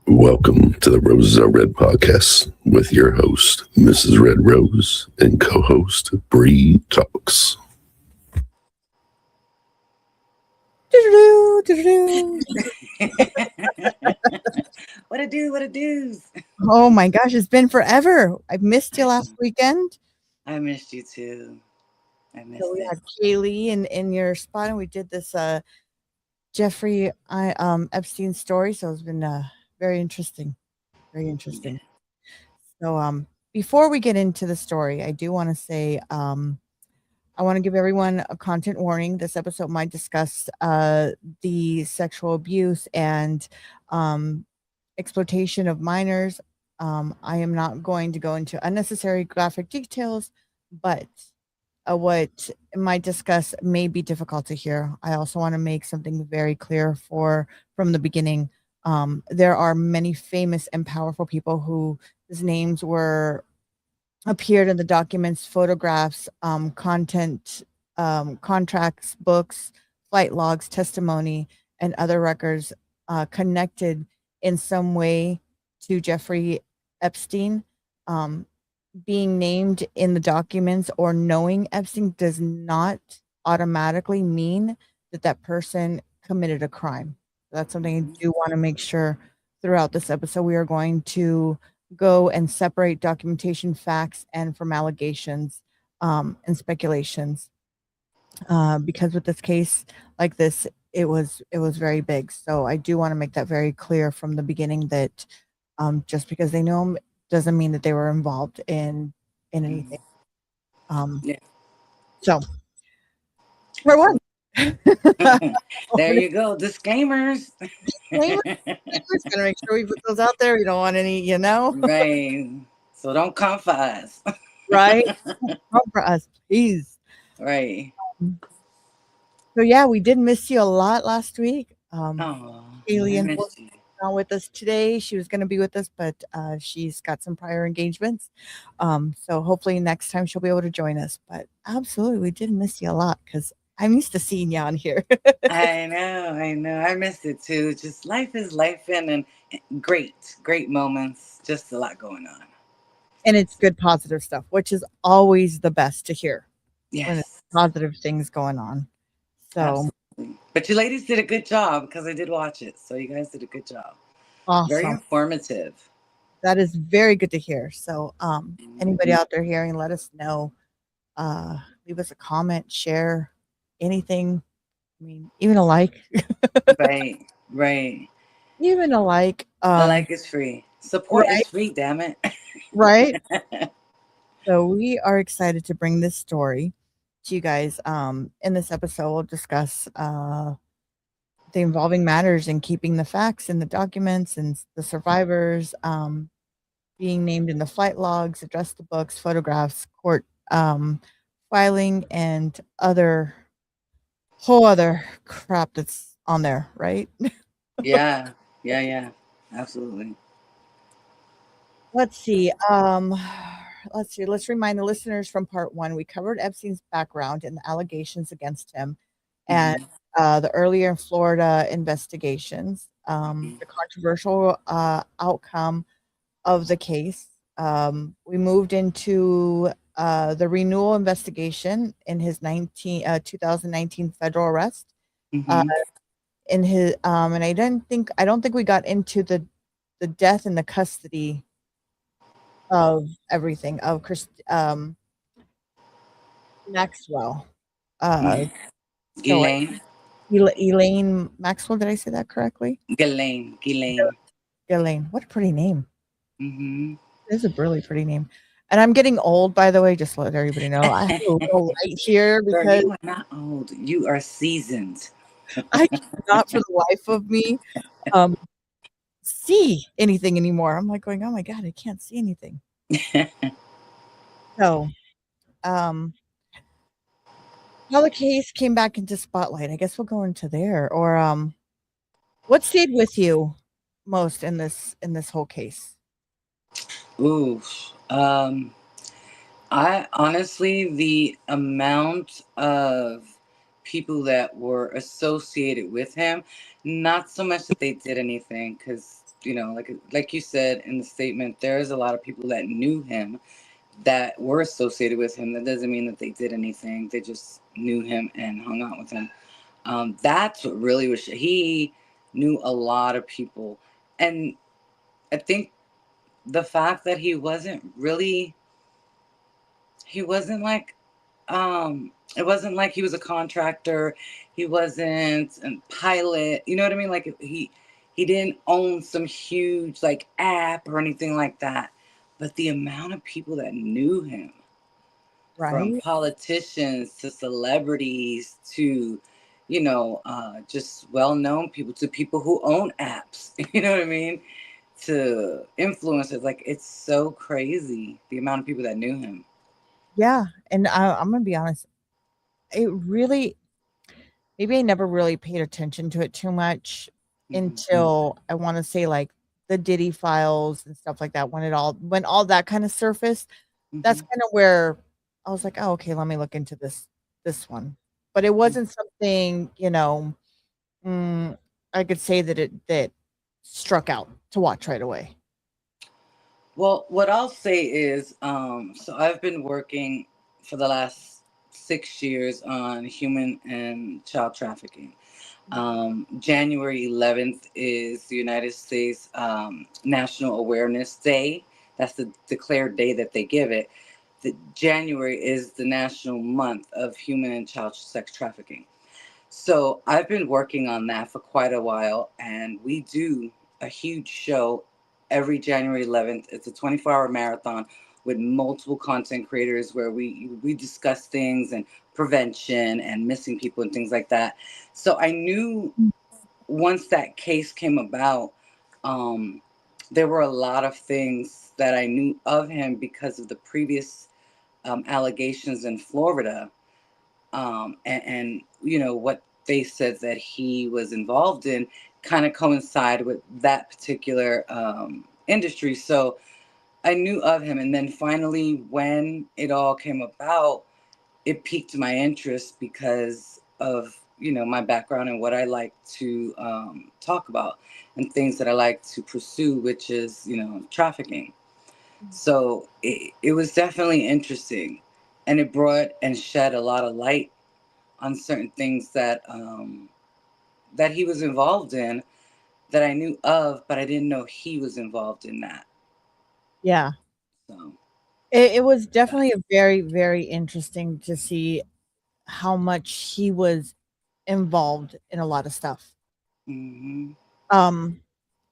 Welcome to the Roses Are Red podcast with your host, Mrs. Red Rose, and co-host, Bree Talks. Doo-doo-doo, doo-doo-doo. What it do? What it do's? Oh my gosh, it's been forever. I missed you last weekend. I missed you too. I So missed we it. had Kaylee in your spot, and we did this Jeffrey Epstein story. So it's been very interesting. Very interesting. So before we get into the story, I do want to say I want to give everyone a content warning. This episode might discuss the sexual abuse and exploitation of minors. I am not going to go into unnecessary graphic details, but what I might discuss may be difficult to hear. I also want to make something very clear from the beginning. There are many famous and powerful people whose names were appeared in the documents, photographs, content, contracts, books, flight logs, testimony, and other records connected in some way to Jeffrey Epstein. Being named in the documents or knowing Epstein does not automatically mean that that person committed a crime. That's something I do want to make sure throughout this episode. We are going to go and separate documentation, facts, and from allegations and speculations. Because with this case like this, it was very big. So I do want to make that very clear from the beginning that just because they know him doesn't mean that they were involved in anything. Yeah. So part one. There you go. Disclaimers. Disclaimer. Just gotta make sure we put those out there. You don't want any, Right. So don't come for us. right? Come for us, please. Right. So yeah, we did miss you a lot last week. Oh, Kaylee I and missed you. not with us today. She was going to be with us, but she's got some prior engagements. So hopefully next time she'll be able to join us. But absolutely, we did miss you a lot because I'm used to seeing you on here. I know. I missed it too. Just life is life and great moments. Just a lot going on. And it's good, positive stuff, which is always the best to hear when it's Yes. positive things going on. So Absolutely. But you ladies did a good job because I did watch it. So you guys did a good job. Very awesome. informative. That is very good to hear. So anybody out there hearing, let us know. Leave us a comment, share anything. I mean, even a like. Right. Even a like. A like is free. Support Right, is free, damn it. right. So we are excited to bring this story to you guys. In this episode, we'll discuss the involving matters and keeping the facts in the documents and the survivors being named in the flight logs, address the books, photographs, court filing, and whole other crap that's on there, right? Yeah. Absolutely. Let's see. Let's remind the listeners from part one. We covered Epstein's background and the allegations against him, and the earlier Florida investigations, the controversial outcome of the case. We moved into the renewal investigation in his 2019 federal arrest. Mm-hmm. In his and I don't think we got into the death and the custody of everything of Maxwell. So Ghislaine. Elaine Maxwell, did I say that correctly? Ghislaine. Elaine, what a pretty name. Mm-hmm. It is a really pretty name. And I'm getting old, by the way, just to let everybody know. I have a little light here Girl, because you are not old. You are seasoned. I cannot for the life of me see anything anymore. I'm like going, oh my God, I can't see anything. So how the case came back into spotlight. I guess we'll go into there. Or what stayed with you most in this whole case? Ooh. I honestly, the amount of people that were associated with him, not so much that they did anything, because like you said in the statement, there's a lot of people that knew him, that were associated with him. That doesn't mean that they did anything. They just knew him and hung out with him. That's what really was. He knew a lot of people, and I think the fact that he wasn't like, it wasn't like he was a contractor. He wasn't a pilot. You know what I mean? Like he didn't own some huge like app or anything like that. But the amount of people that knew him, from Right. politicians to celebrities to, just well-known people to people who own apps. You know what I mean? To influencers, like it's so crazy the amount of people that knew him. Yeah. And I'm going to be honest. It really, maybe I never really paid attention to it too much Hmm. until I want to say like the Diddy files and stuff like that. When all that kind of surfaced, that's Hmm. kind of where I was like, oh, okay, let me look into this one. But it wasn't something, mm, I could say that struck out to watch right away. Well, what I'll say is, so I've been working for the last 6 years on human and child trafficking. January 11th is the United States National Awareness Day. That's the declared day that they give it. January is the national month of human and child sex trafficking. So I've been working on that for quite a while, and we do a huge show every January 11th. It's a 24-hour marathon with multiple content creators where we discuss things and prevention and missing people and things like that. So I knew once that case came about, um, there were a lot of things that I knew of him because of the previous allegations in Florida, and what they said that he was involved in kind of coincide with that particular industry. So I knew of him, and then finally, when it all came about, it piqued my interest because of my background and what I like to talk about and things that I like to pursue, which is trafficking. So it was definitely interesting, and it brought and shed a lot of light on certain things that he was involved in, that I knew of, but I didn't know he was involved in that. Yeah. So It was definitely a very, very interesting to see how much he was involved in a lot of stuff. hmm Um,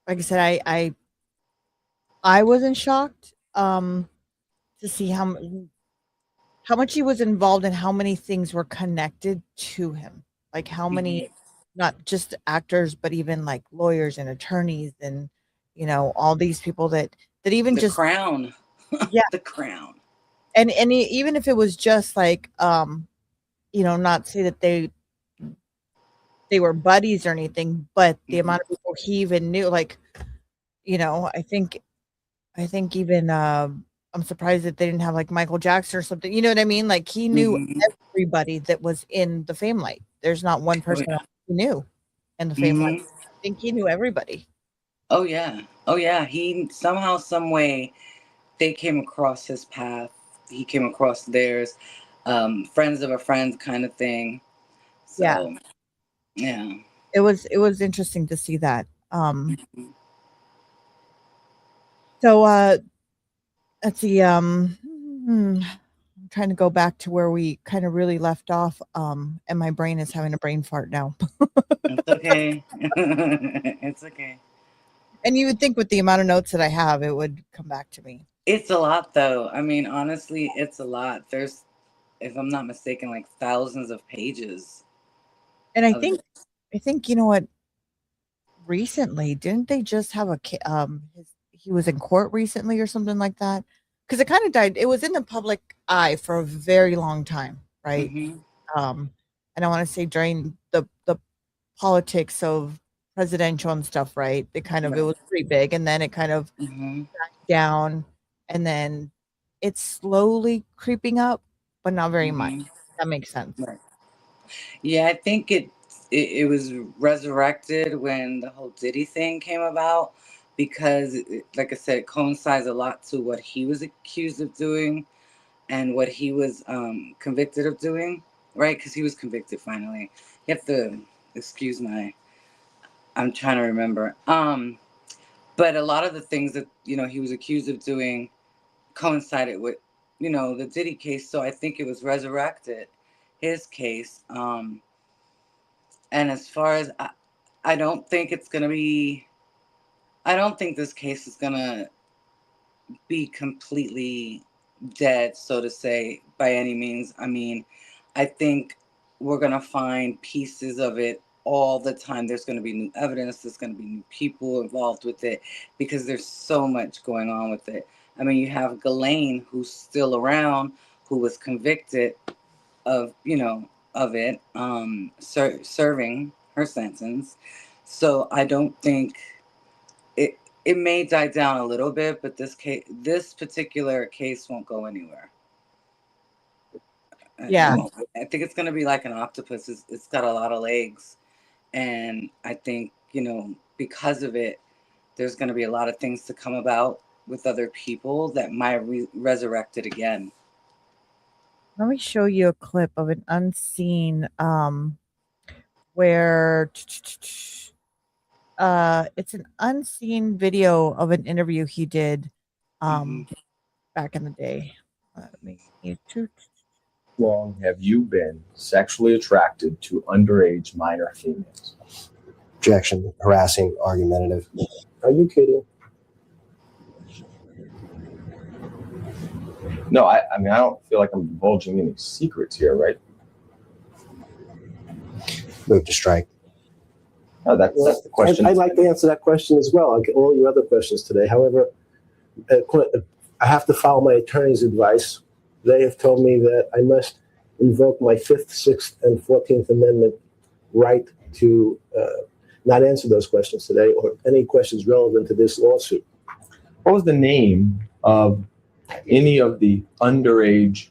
like I said, I wasn't shocked to see how much he was involved and how many things were connected to him. Like how hmm many, not just actors, but even like lawyers and attorneys and all these people that even the just, crown. yeah. The crown. And even if it was just like not say that they were buddies or anything, but the Hmm. amount of people he even knew, like, I think even, I'm surprised that they didn't have, like, Michael Jackson or something, you know what I mean? Like, he knew Hmm. everybody that was in the Famelight. There's not one Oh person yeah. he knew in the Famelight. hmm I think he knew everybody. Oh yeah. Oh yeah. He somehow, some way, they came across his path. He came across theirs. Friends of a friend kind of thing. Yeah. So yeah. It was interesting to see that. Mhm. So, let's see, I'm trying to go back to where we kinda really left off, and my brain is having a brain fart now. It's okay. It's okay. And you would think with the amount of notes that I have, it would come back to me. It's a lot, though. I mean, honestly, it's a lot. There's, if I'm not mistaken, like thousands of pages And I of think it. I think you know what? Recently, didn't they just have he was in court recently or something like that? Because it kinda died it was in the public eye for a very long time, right? Hmm. Um, and I wanna say during the politics of presidential and stuff, right? It Right. was pretty big, and then it kind of Hmm. down, and then it's slowly creeping up, but not very much. Hmm. That makes sense. Right. Yeah, I think it was resurrected when the whole Diddy thing came about, because, like I said, it coincides a lot to what he was accused of doing and what he was convicted of doing, right? Because he was convicted finally. You have to excuse I'm trying to remember. But a lot of the things that, he was accused of doing coincided with, the Diddy case. So I think it was resurrected, his case. And as far as, I don't think it's going to be, I don't think this case is going to be completely dead, so to say, by any means. I mean, I think we're going to find pieces of it all the time. There's going to be new evidence. There's going to be new people involved with it because there's so much going on with it. I mean, you have Ghislaine, who's still around, who was convicted of, of it, serving her sentence. So I don't think it may die down a little bit, but this particular case won't go anywhere. Yeah. I think it's going to be like an octopus. It's got a lot of legs. And I think, because of it, there's going to be a lot of things to come about with other people that might resurrect it again. Let me show you a clip of an unseen where it's an unseen video of an interview he did back in the day. Let me long have you been sexually attracted to underage minor females? Objection. Harassing, argumentative. Are you kidding? No, I mean, I don't feel like I'm divulging any secrets here, right? Move to strike. No, that's the question. I'd like to answer that question as well, like all your other questions today. However, I have to follow my attorney's advice. They have told me that I must invoke my 5th, 6th, and 14th Amendment right to not answer those questions today or any questions relevant to this lawsuit. What was the name of any of the underage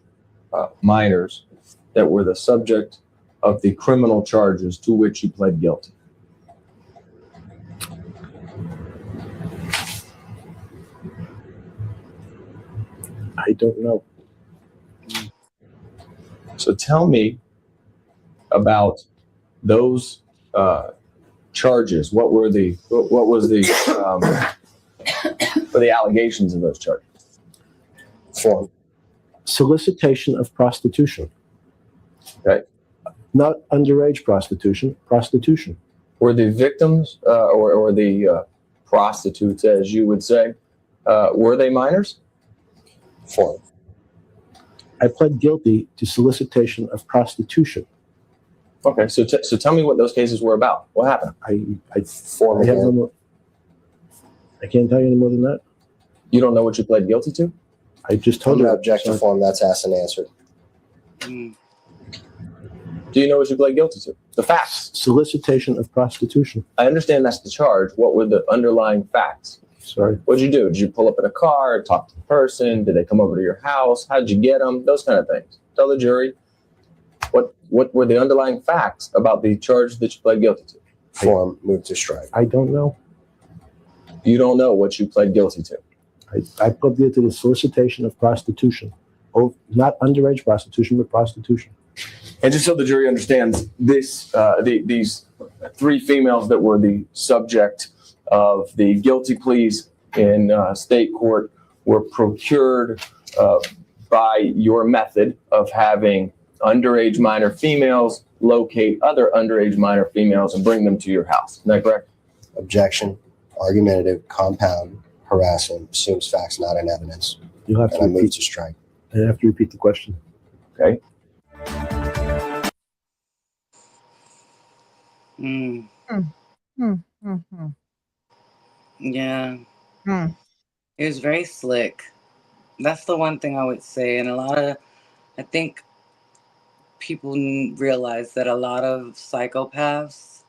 minors that were the subject of the criminal charges to which you pled guilty? I don't know. So tell me about those charges. What was the allegations of those charges? Form. Solicitation of prostitution. Okay. Not underage prostitution, prostitution. Were the victims or the prostitutes, as you would say, were they minors? Form. I pled guilty to solicitation of prostitution. Okay, so tell me what those cases were about. What happened? I have no more. I can't tell you any more than that. You don't know what you pled guilty to? I just told you. Object to form. That's asked and answered. Do you know what you pled guilty to? The facts. Solicitation of prostitution. I understand that's the charge. What were the underlying facts? Sorry. What'd you do? Did you pull up in a car, talk to the person? Did they come over to your house? How'd you get them? Those kind of things. Tell the jury what were the underlying facts about the charge that you pled guilty to? Form. Move to strike. I don't know. You don't know what you pled guilty to. I pled guilty to the solicitation of prostitution. Oh, not underage prostitution, but prostitution. And just so the jury understands, these 3 females that were the subject of the guilty pleas in state court were procured by your method of having underage minor females locate other underage minor females and bring them to your house. Is that correct? Objection. Argumentative. Compound. Harassing. Assumes facts not in evidence. You'll have to And I move repeat. to strike. I have to repeat the question. Okay. Yeah. It was very slick. That's the one thing I would say. And I think people realize that a lot of psychopaths,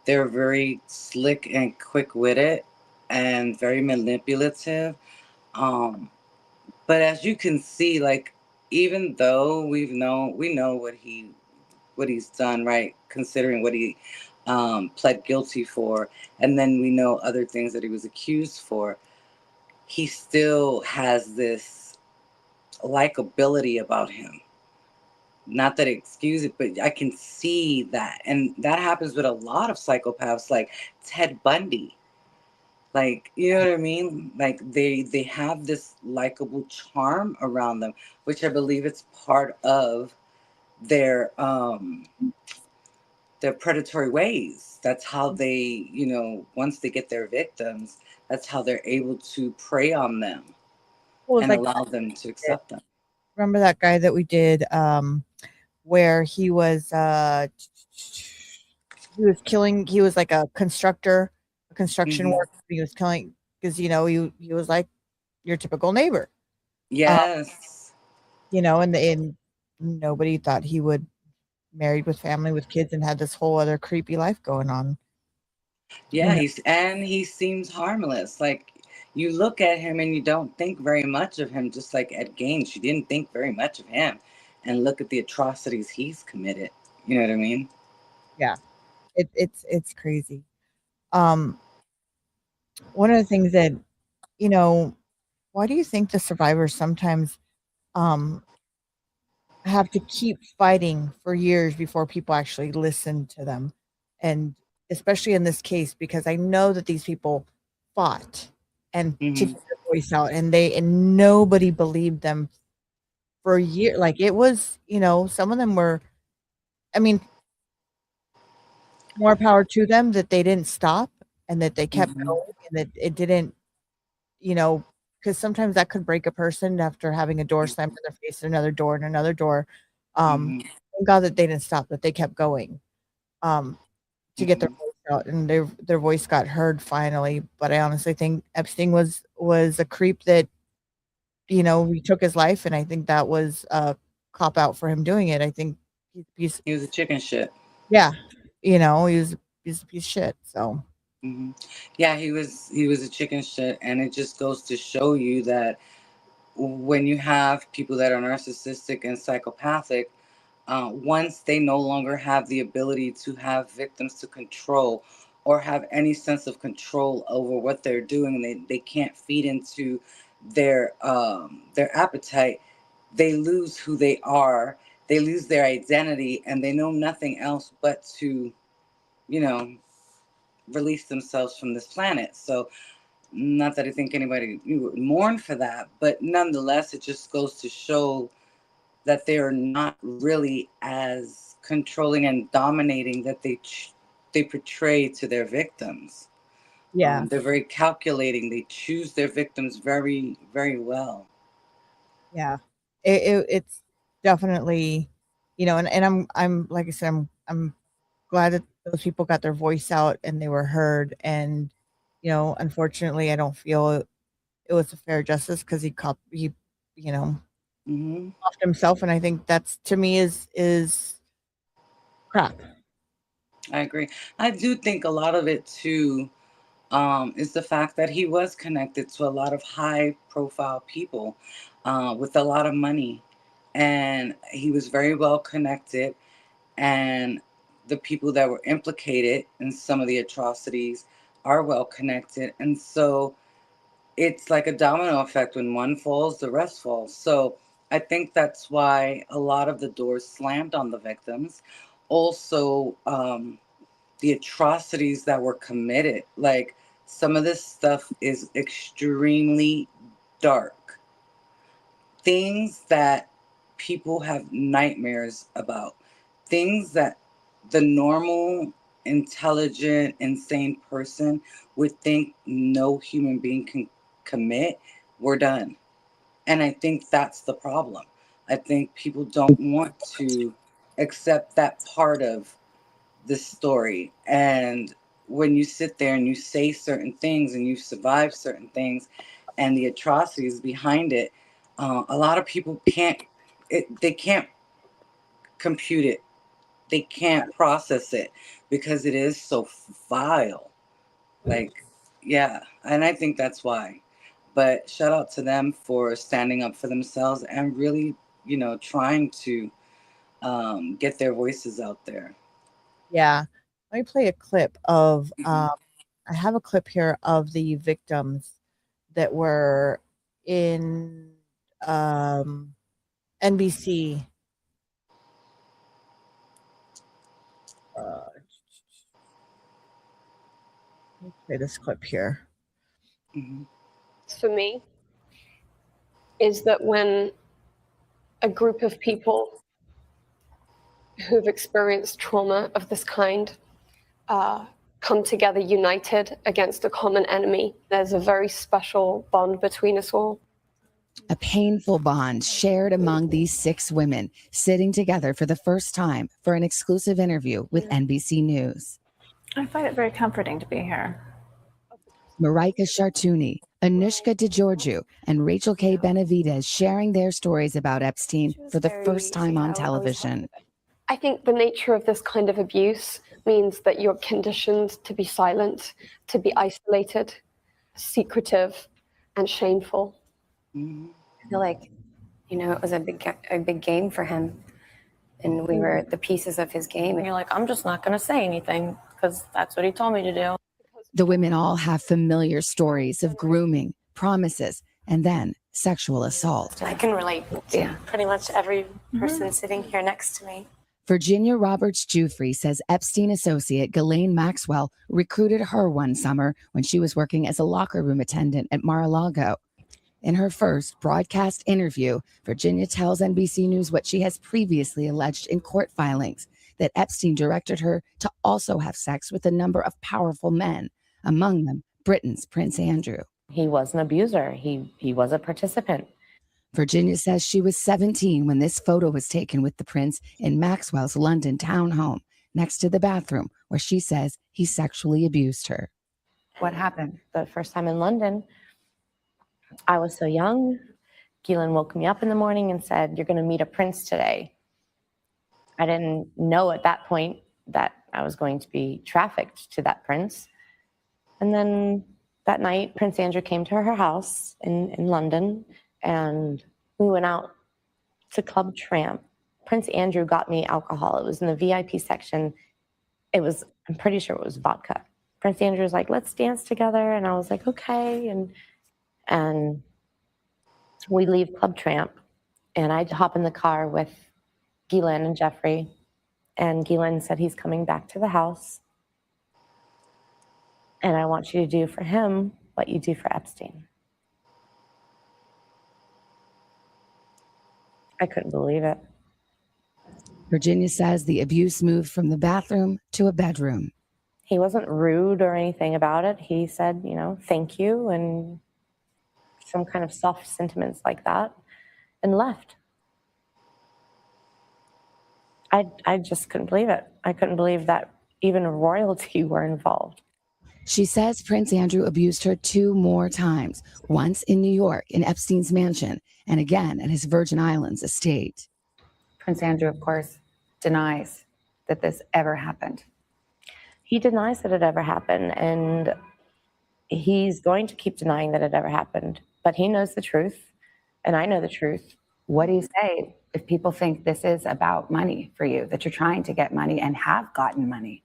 they're very slick and quick-witted and very manipulative. But as you can see, like, even though we know what he's done, right? Considering what he pled guilty for, and then we know other things that he was accused for, he still has this likability about him. Not that it excuses it, but I can see that. And that happens with a lot of psychopaths, like Ted Bundy. Like, you know what I mean? Like they have this likable charm around them, which I believe it's part of their predatory ways. That's how they, once they get their victims, that's how they're able to prey on them Well, it's and like, allow them to accept them. remember that guy that we did where he was killing, he was like a construction Mhm. worker. He was killing because he was like your typical neighbor. Yes. And nobody thought he would married with family with kids and had this whole other creepy life going on. Yeah, he seems harmless. Like, you look at him and you don't think very much of him, just like Ed Gaines. You didn't think very much of him. And look at the atrocities he's committed. You know what I mean? Yeah. It's crazy. One of the things that, why do you think the survivors sometimes have to keep fighting for years before people actually listen to them? And especially in this case, because I know that these people fought and to Hmm. get their voice out, and nobody believed them for a year. Like, it was, some of them were, I mean, more power to them that they didn't stop and that they kept Hmm. going and that it didn't, you know, because sometimes that could break a person after having a door slammed in their face, another door and another door. Hmm. Thank God that they didn't stop, that they kept going to get their Hmm. voice out, and their voice got heard finally. But I honestly think Epstein was a creep that, he took his life, and I think that was a cop out for him doing it. I think he's He was a chicken shit. yeah, he's a piece of shit. So Hmm. Yeah, he was a chicken shit, and it just goes to show you that when you have people that are narcissistic and psychopathic, once they no longer have the ability to have victims to control or have any sense of control over what they're doing, they can't feed into their appetite. They lose who they are. They lose their identity, and they know nothing else but to, you know, release themselves from this planet. So, not that I think anybody would mourn for that, but nonetheless, it just goes to show that they're not really as controlling and dominating that they portray to their victims. yeah, They're very calculating. They choose their victims very, very well. yeah, it's definitely, and I'm like I said, I'm glad that those people got their voice out and they were heard. And unfortunately, I don't feel it was a fair justice because he you know Hmm. off himself, and I think that's, to me, is crap. I agree. I do think a lot of it too is the fact that he was connected to a lot of high profile people with a lot of money. And he was very well connected. And the people that were implicated in some of the atrocities are well connected. And so it's like a domino effect. When one falls, the rest falls. So I think that's why a lot of the doors slammed on the victims. Also, the atrocities that were committed. Like, some of this stuff is extremely dark. Things that people have nightmares about. Things that the normal, intelligent, insane person would think no human being can commit were done. And I think that's the problem. I think people don't want to accept that part of this story. And when you sit there and you say certain things and you survive certain things and the atrocities behind it, a lot of people they can't compute it. They can't process it because it is so vile. Like, yeah. And I think that's why. But shout out to them for standing up for themselves and really, trying to get their voices out there. Yeah, let me play a clip of, I have a clip here of the victims that were in NBC. Let me play this clip here. For me, is that when a group of people who've experienced trauma of this kind come together united against a common enemy, there's a very special bond between us all. A painful bond shared among these 6 women sitting together for the first time for an exclusive interview with NBC News. I find it very comforting to be here. Marika Chartouni, Anushka DeGiorgio, and Rachel K. Benavidez sharing their stories about Epstein for the first time on television. I think the nature of this kind of abuse means that you're conditioned to be silent, to be isolated, secretive, and shameful. I feel like, it was a big game for him, and we were the pieces of his game. And you're like, I'm just not going to say anything because that's what he told me to do. The women all have familiar stories of grooming, promises, and then sexual assault. I can relate to pretty much every person sitting here next to me. Virginia Roberts Jufrey says Epstein associate Ghislaine Maxwell recruited her one summer when she was working as a locker room attendant at Mar-a-Lago. In her first broadcast interview, Virginia tells NBC News what she has previously alleged in court filings, that Epstein directed her to also have sex with a number of powerful men, among them Britain's Prince Andrew. He was an abuser. He was a participant. Virginia says she was 17 when this photo was taken with the prince in Maxwell's London townhome, next to the bathroom, where she says he sexually abused her. What happened? The first time in London, I was so young. Ghislaine woke me up in the morning and said, "You're going to meet a prince today." I didn't know at that point that I was going to be trafficked to that prince. And then that night, Prince Andrew came to her house in London, and we went out to Tramp. Prince Andrew got me alcohol. It was in the VIP section. I'm pretty sure it was vodka. Prince Andrew was like, "Let's dance together." And I was like, okay. And we leave Club Tramp, and I hop in the car with Ghislaine and Jeffrey. And Ghislaine said, "He's coming back to the house, and I want you to do for him what you do for Epstein." I couldn't believe it. Virginia says the abuse moved from the bathroom to a bedroom. He wasn't rude or anything about it. He said, thank you, and some kind of soft sentiments like that, and left. I just couldn't believe it. I couldn't believe that even royalty were involved. She says Prince Andrew abused her 2 more times, once in New York in Epstein's mansion, and again at his Virgin Islands estate. Prince Andrew, of course, denies that this ever happened. He denies that it ever happened, and he's going to keep denying that it ever happened. But he knows the truth, and I know the truth. What do you say if people think this is about money for you, that you're trying to get money and have gotten money?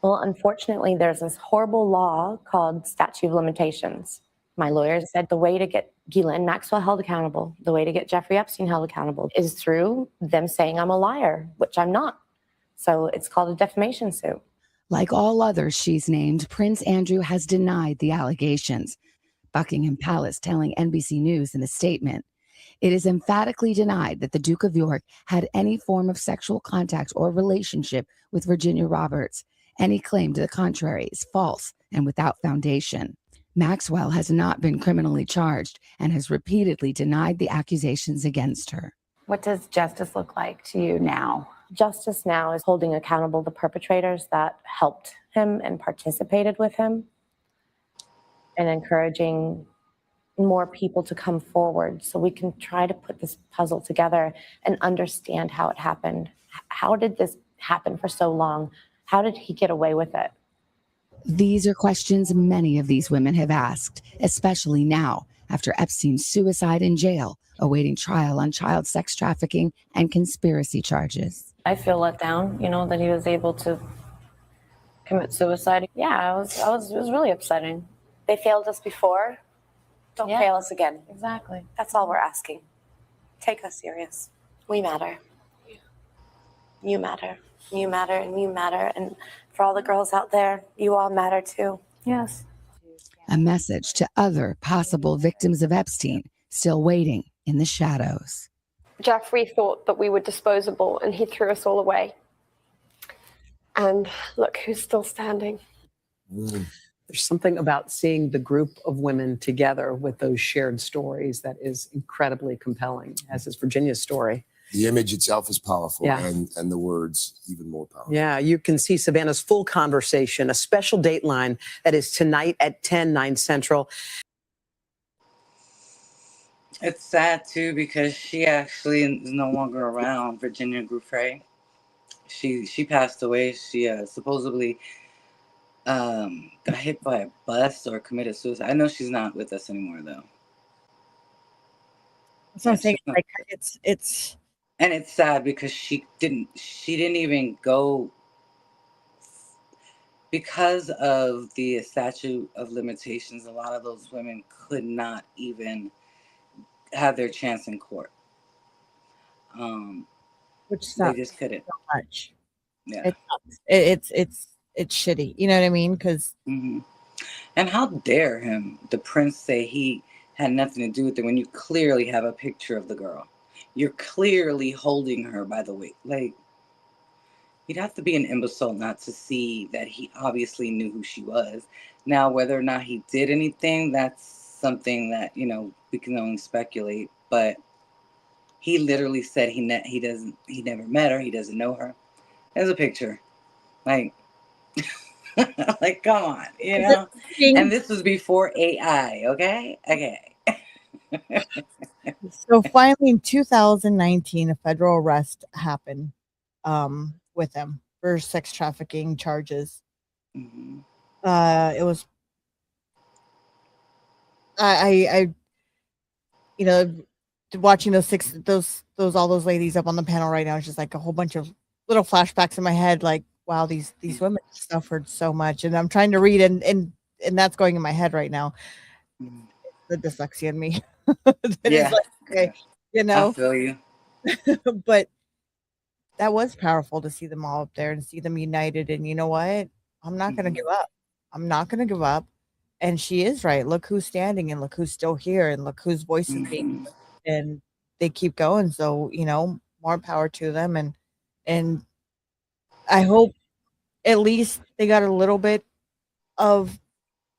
Well, unfortunately, there's this horrible law called statute of limitations. My lawyer said the way to get Ghislaine Maxwell held accountable, the way to get Jeffrey Epstein held accountable, is through them saying I'm a liar, which I'm not. So it's called a defamation suit. Like all others she's named, Prince Andrew has denied the allegations. Buckingham Palace telling NBC News in a statement, "It is emphatically denied that the Duke of York had any form of sexual contact or relationship with Virginia Roberts. Any claim to the contrary is false and without foundation." Maxwell has not been criminally charged and has repeatedly denied the accusations against her. What does justice look like to you now? Justice now is holding accountable the perpetrators that helped him and participated with him, and encouraging more people to come forward so we can try to put this puzzle together and understand how it happened. How did this happen for so long? How did he get away with it? These are questions many of these women have asked, especially now after Epstein's suicide in jail, awaiting trial on child sex trafficking and conspiracy charges. I feel let down, that he was able to commit suicide. Yeah, it was really upsetting. They failed us before. Don't Yeah. fail us again. Exactly. That's all we're asking. Take us serious. We matter. You matter. You matter, and you matter. And for all the girls out there, you all matter too. Yes. A message to other possible victims of Epstein still waiting in the shadows. Jeffrey thought that we were disposable and he threw us all away. And look who's still standing. There's something about seeing the group of women together with those shared stories that is incredibly compelling, as is Virginia's story. The image itself is powerful, Yeah. and the words even more powerful. Yeah, you can see Savannah's full conversation, a special Dateline that is tonight at 10, 9 Central. It's sad too because she actually is no longer around. Virginia Giuffre. She passed away. She supposedly got hit by a bus or committed suicide. I know she's not with us anymore though. That's what I'm saying. Like it's And it's sad because she didn't even go because of the statute of limitations. A lot of those women could not even have their chance in court. which They sucks just couldn't. so much. Yeah. It sucks. It's shitty. You know what I mean? Because And how dare him, the prince, say he had nothing to do with it when you clearly have a picture of the girl. You're clearly holding her by the waist. Like, you'd have to be an imbecile not to see that he obviously knew who she was. Now, whether or not he did anything, that's something that, we can only speculate. But he literally said he never met her. He doesn't know her. There's a picture. Like, like, come on, And this was before AI, okay? Okay. So finally, in 2019, a federal arrest happened with him for sex trafficking charges. It was, I watching all those ladies up on the panel right now. It's just like a whole bunch of little flashbacks in my head. Like, wow, these women suffered so much, and I'm trying to read, and that's going in my head right now. The dyslexia in me. Yeah. Like, okay, I feel you. But that was powerful to see them all up there and see them united. And you know what? I'm not going to give up. I'm not going to give up. And she is right. Look who's standing and look who's still here and look whose voice is being, and they keep going. So, more power to them. And I hope at least they got a little bit of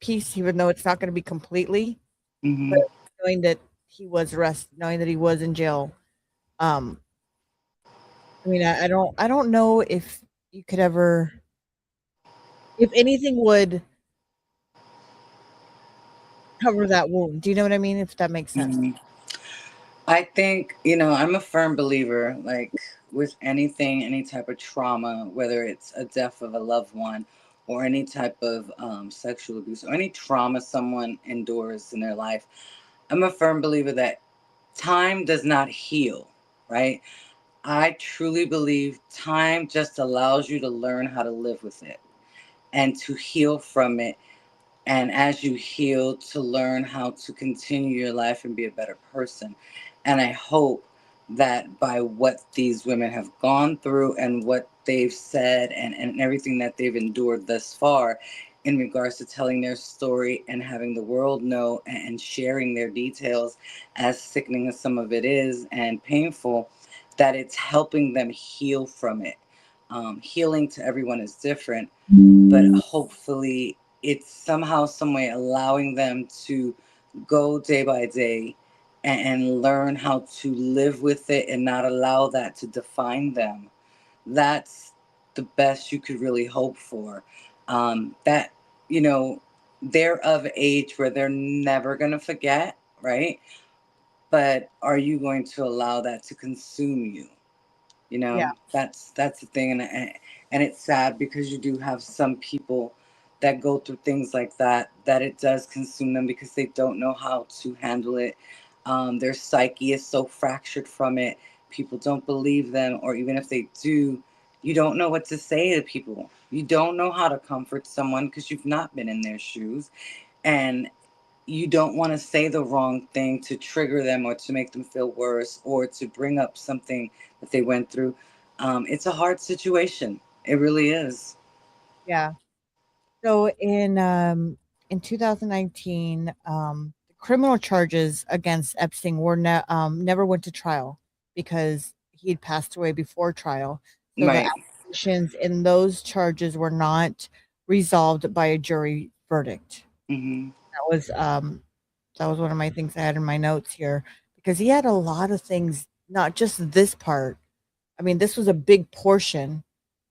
peace, even though it's not going to be completely, but knowing that he was arrested, knowing that he was in jail. I don't know if you could ever, if anything would cover that wound. Do you know what I mean? If that makes sense. I think, I'm a firm believer, like with anything, any type of trauma, whether it's a death of a loved one or any type of sexual abuse or any trauma someone endures in their life, I'm a firm believer that time does not heal, right? I truly believe time just allows you to learn how to live with it and to heal from it. And as you heal, to learn how to continue your life and be a better person. And I hope that by what these women have gone through and what they've said and everything that they've endured thus far in regards to telling their story and having the world know and sharing their details, as sickening as some of it is and painful, that it's helping them heal from it. Healing to everyone is different, but hopefully it's somehow, some way allowing them to go day by day and learn how to live with it and not allow that to define them. That's the best you could really hope for. That, they're of age where they're never going to forget, right? But are you going to allow that to consume you? Yeah. That's the thing. And it's sad because you do have some people that go through things like that it does consume them because they don't know how to handle it. Their psyche is so fractured from it. People don't believe them, or even if they do, you don't know what to say to people. You don't know how to comfort someone because you've not been in their shoes. And you don't want to say the wrong thing to trigger them or to make them feel worse or to bring up something that they went through. It's a hard situation. It really is. Yeah. So in 2019, criminal charges against Epstein were never went to trial because he had passed away before trial. So the Right. allegations in those charges were not resolved by a jury verdict. Mm-hmm. That was one of my things I had in my notes here because he had a lot of things, not just this part. I mean, this was a big portion,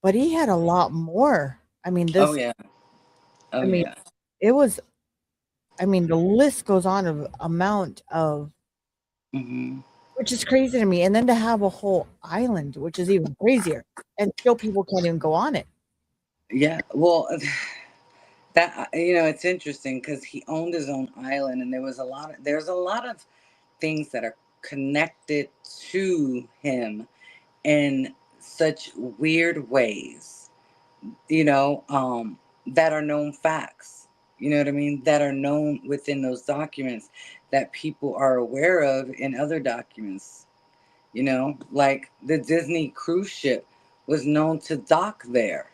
but he had a lot more. I mean, Oh, this, yeah. Oh, I mean, yeah. it was, I mean, the list goes on of amount of, Mm-hmm. which is crazy to me. And then to have a whole island, which is even crazier, and still people can't even go on it. Yeah. Well, that, it's interesting because he owned his own island and there's a lot of things that are connected to him in such weird ways, that are known facts, you know what I mean, that are known within those documents that people are aware of in other documents, like the Disney cruise ship was known to dock there.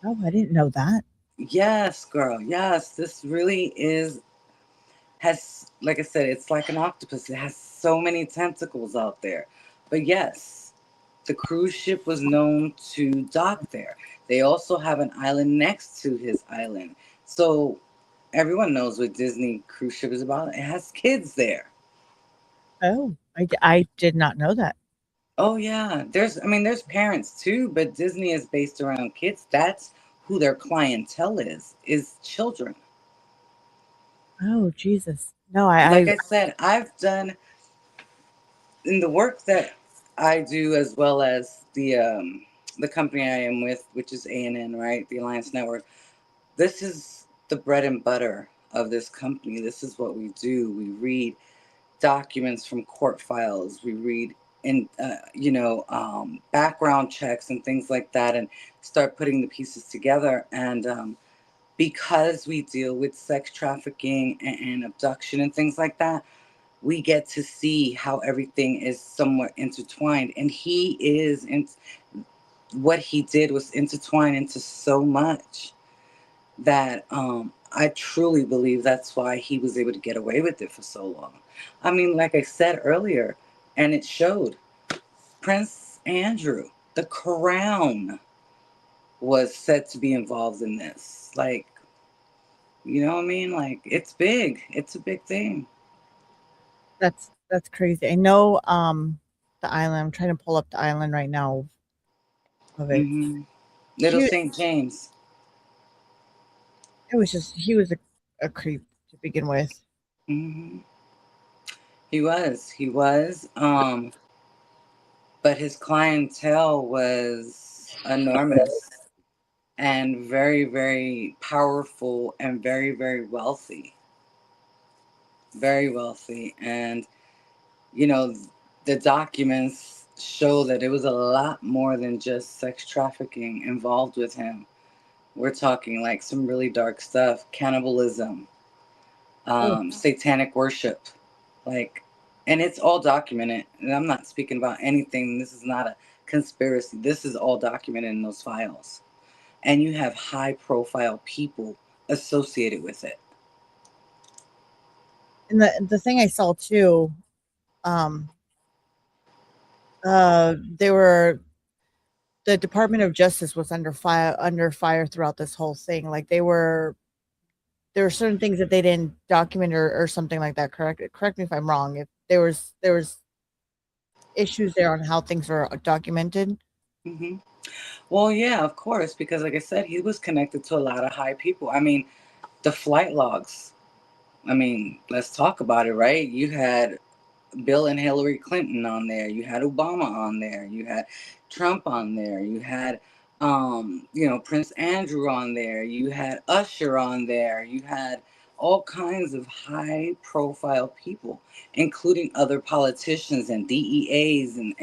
Oh, I didn't know that. Yes, girl. Yes, this really has, like I said, it's like an octopus. It has so many tentacles out there. But yes, the cruise ship was known to dock there. They also have an island next to his island. So everyone knows what Disney cruise ship is about. It has kids there. Oh, I did not know that. Oh yeah. There's parents too, but Disney is based around kids. That's who their clientele is children. Oh, Jesus. No, Like I said, I've done in the work that I do, as well as the company I am with, which is ANN, right? The Alliance Network. This is the bread and butter of this company. This is what we do. We read documents from court files. We read background checks and things like that, and start putting the pieces together. And because we deal with sex trafficking and abduction and things like that, we get to see how everything is somewhat intertwined. And what he did was intertwined into so much that I truly believe that's why he was able to get away with it for so long. I mean, like I said earlier, and it showed, Prince Andrew, the crown, was said to be involved in this. Like, you know what I mean? Like, it's big. It's a big thing. That's crazy. I know the island. I'm trying to pull up the island right now of it. Mm-hmm. Little St. James. It was just he was a creep to begin with. Mm-hmm. He was. But his clientele was enormous and very, very powerful and very, very wealthy. Very wealthy. And, the documents show that it was a lot more than just sex trafficking involved with him. We're talking like some really dark stuff, cannibalism, satanic worship, and it's all documented. And I'm not speaking about anything. This is not a conspiracy. This is all documented in those files. And you have high profile people associated with it. And the thing I saw too, the Department of Justice was under fire throughout this whole thing. Like there were certain things that they didn't document or something like that. Correct me if I'm wrong. If there was issues there on how things were documented. Mm-hmm. Well, yeah, of course, because like I said, he was connected to a lot of high people. I mean, the flight logs. I mean, let's talk about it, right? You had Bill and Hillary Clinton on there. You had Obama on there. You had Trump on there. You had, Prince Andrew on there. You had Usher on there. You had all kinds of high profile people, including other politicians and DEAs. And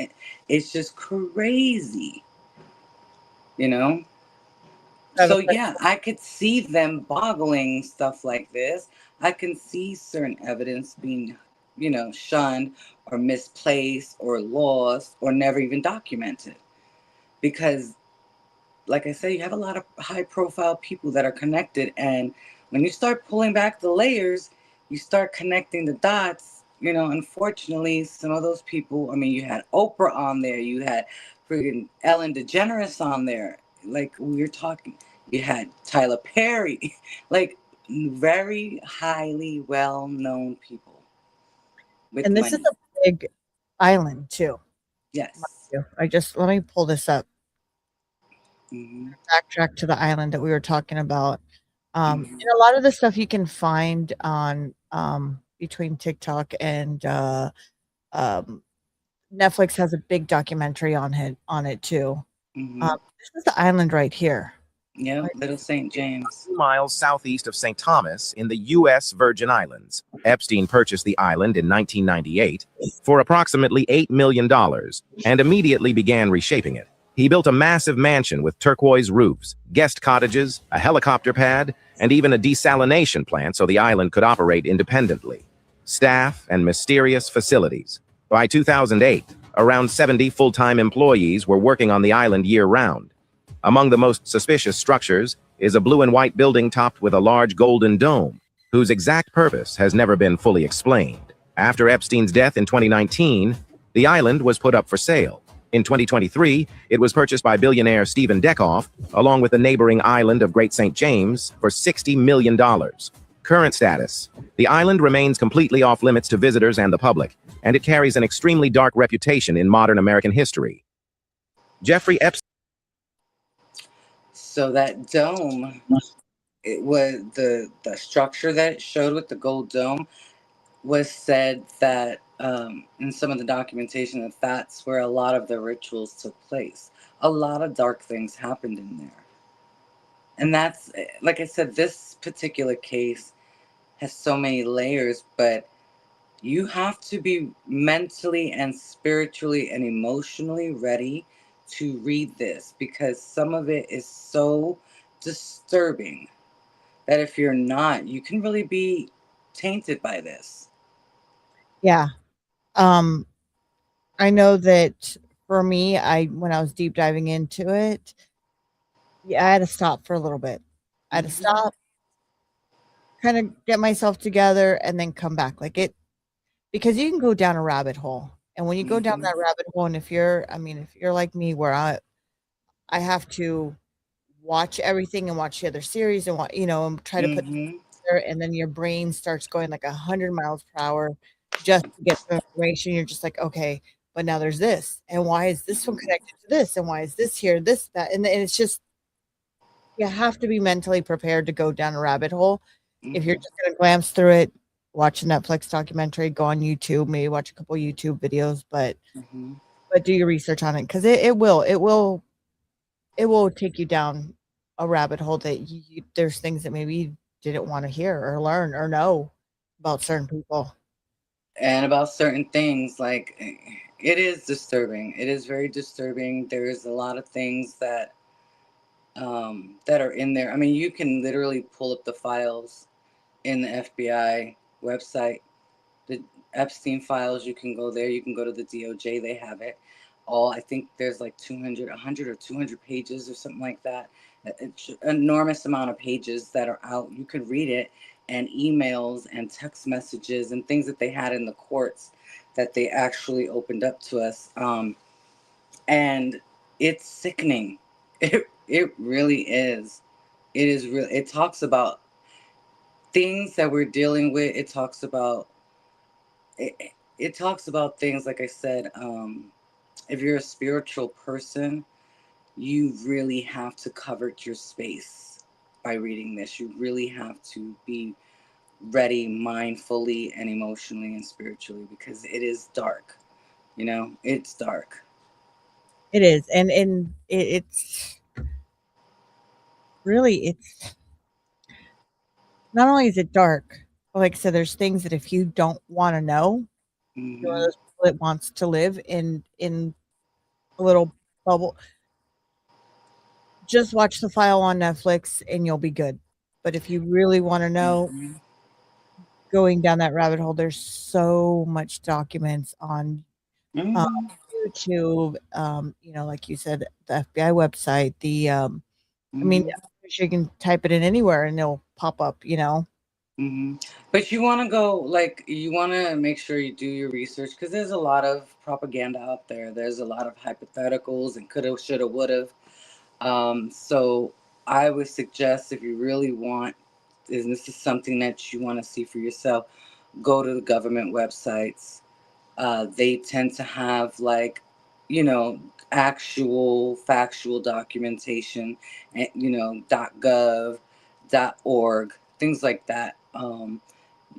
it's just crazy, you know? So yeah, I could see them boggling stuff like this. I can see certain evidence being, shunned or misplaced or lost or never even documented. Because, like I said, you have a lot of high profile people that are connected. And when you start pulling back the layers, you start connecting the dots. Unfortunately, some of those people, you had Oprah on there, you had friggin' Ellen DeGeneres on there. Like we were talking, you had Tyler Perry, like very highly well-known people with And this money. is a big island too. Yes. Let me pull this up. Mm-hmm. Backtrack to the island that we were talking about. And a lot of the stuff you can find on between TikTok and Netflix has a big documentary on it too. This is the island right here. Yeah, Little St. James. 2 miles southeast of St. Thomas in the U.S. Virgin Islands. Epstein purchased the island in 1998 for approximately $8 million and immediately began reshaping it. He built a massive mansion with turquoise roofs, guest cottages, a helicopter pad, and even a desalination plant so the island could operate independently. Staff and mysterious facilities. By 2008, around 70 full-time employees were working on the island year-round. Among the most suspicious structures is a blue and white building topped with a large golden dome, whose exact purpose has never been fully explained. After Epstein's death in 2019, the island was put up for sale. In 2023, it was purchased by billionaire Stephen Dekoff, along with the neighboring island of Great St. James, for $60 million. Current status: the island remains completely off limits to visitors and the public, and it carries an extremely dark reputation in modern American history. Jeffrey Epstein. So that dome, it was the structure that it showed with the gold dome was said that in some of the documentation that that's where a lot of the rituals took place. A lot of dark things happened in there. And that's, like I said, this particular case has so many layers, but you have to be mentally and spiritually and emotionally ready to read this, because some of it is so disturbing that if you're not, you can really be tainted by this. Yeah. I know that for me, when I was deep diving into it, yeah, I had to stop for a little bit. I had to stop, kind of get myself together, and then come back. Because you can go down a rabbit hole. And when you go down that rabbit hole, and if you're like me, where I have to watch everything and watch the other series and and try to put there, and then your brain starts going like 100 miles per hour just to get the information. You're just like, okay, but now there's this, and why is this one connected to this, and why is this here, this, that, and it's just, you have to be mentally prepared to go down a rabbit hole. If you're just going to glance through it, watch a Netflix documentary, go on YouTube, maybe watch a couple YouTube videos, but do your research on it, because it will take you down a rabbit hole that there's things that maybe you didn't want to hear or learn or know about certain people and about certain things. Like, it is disturbing. It is very disturbing. There is a lot of things that are in there. You can literally pull up the files in the FBI website, the Epstein files. You can go there. You can go to the DOJ. They have it all. I think there's like 100 or 200 pages or something like that. It's an enormous amount of pages that are out. You could read it, and emails and text messages and things that they had in the courts that they actually opened up to us. And it's sickening. It really is. It is real. It talks about things that we're dealing with. It talks about things, like I said, if you're a spiritual person, you really have to cover your space by reading this. You really have to be ready mindfully and emotionally and spiritually, because it is dark. It's dark. It is. And it's really, it's not only is it dark, but like I said, there's things that if you don't want to know, you're one of those people that wants to live in a little bubble. just watch The File on Netflix and you'll be good. But if you really want to know, going down that rabbit hole, there's so much documents on YouTube. Like you said, the FBI website. I mean, you can type it in anywhere and it'll pop up. But you want to you want to make sure you do your research, because there's a lot of propaganda out there. There's a lot of hypotheticals and coulda, shoulda, woulda. So I would suggest, if you really want, and this is something that you want to see for yourself, go to the government websites. They tend to have actual factual documentation, and .gov, .org, things like that.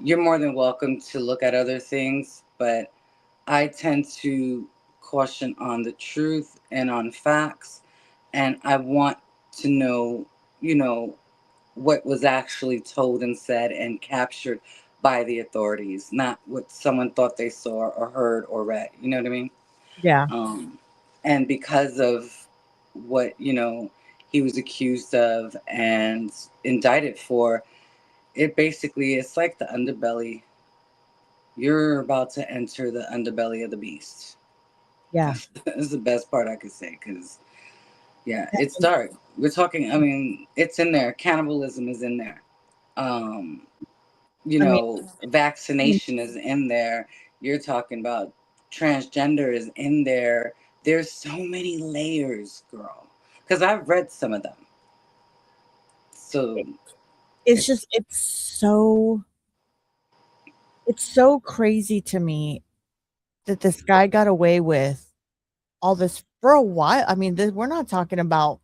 You're more than welcome to look at other things, but I tend to caution on the truth and on facts, and I want to know, what was actually told and said and captured by the authorities, not what someone thought they saw or heard or read. You know what I mean? Yeah. And because of what, he was accused of and indicted for, it's like the underbelly. You're about to enter the underbelly of the beast. Yeah. That's the best part I could say, because, yeah, it's dark. We're talking, it's in there. Cannibalism is in there. Vaccination is in there. You're talking about transgender is in there. There's so many layers, girl. Because I've read some of them. So it's so crazy to me that this guy got away with all this for a while. I mean, we're not talking about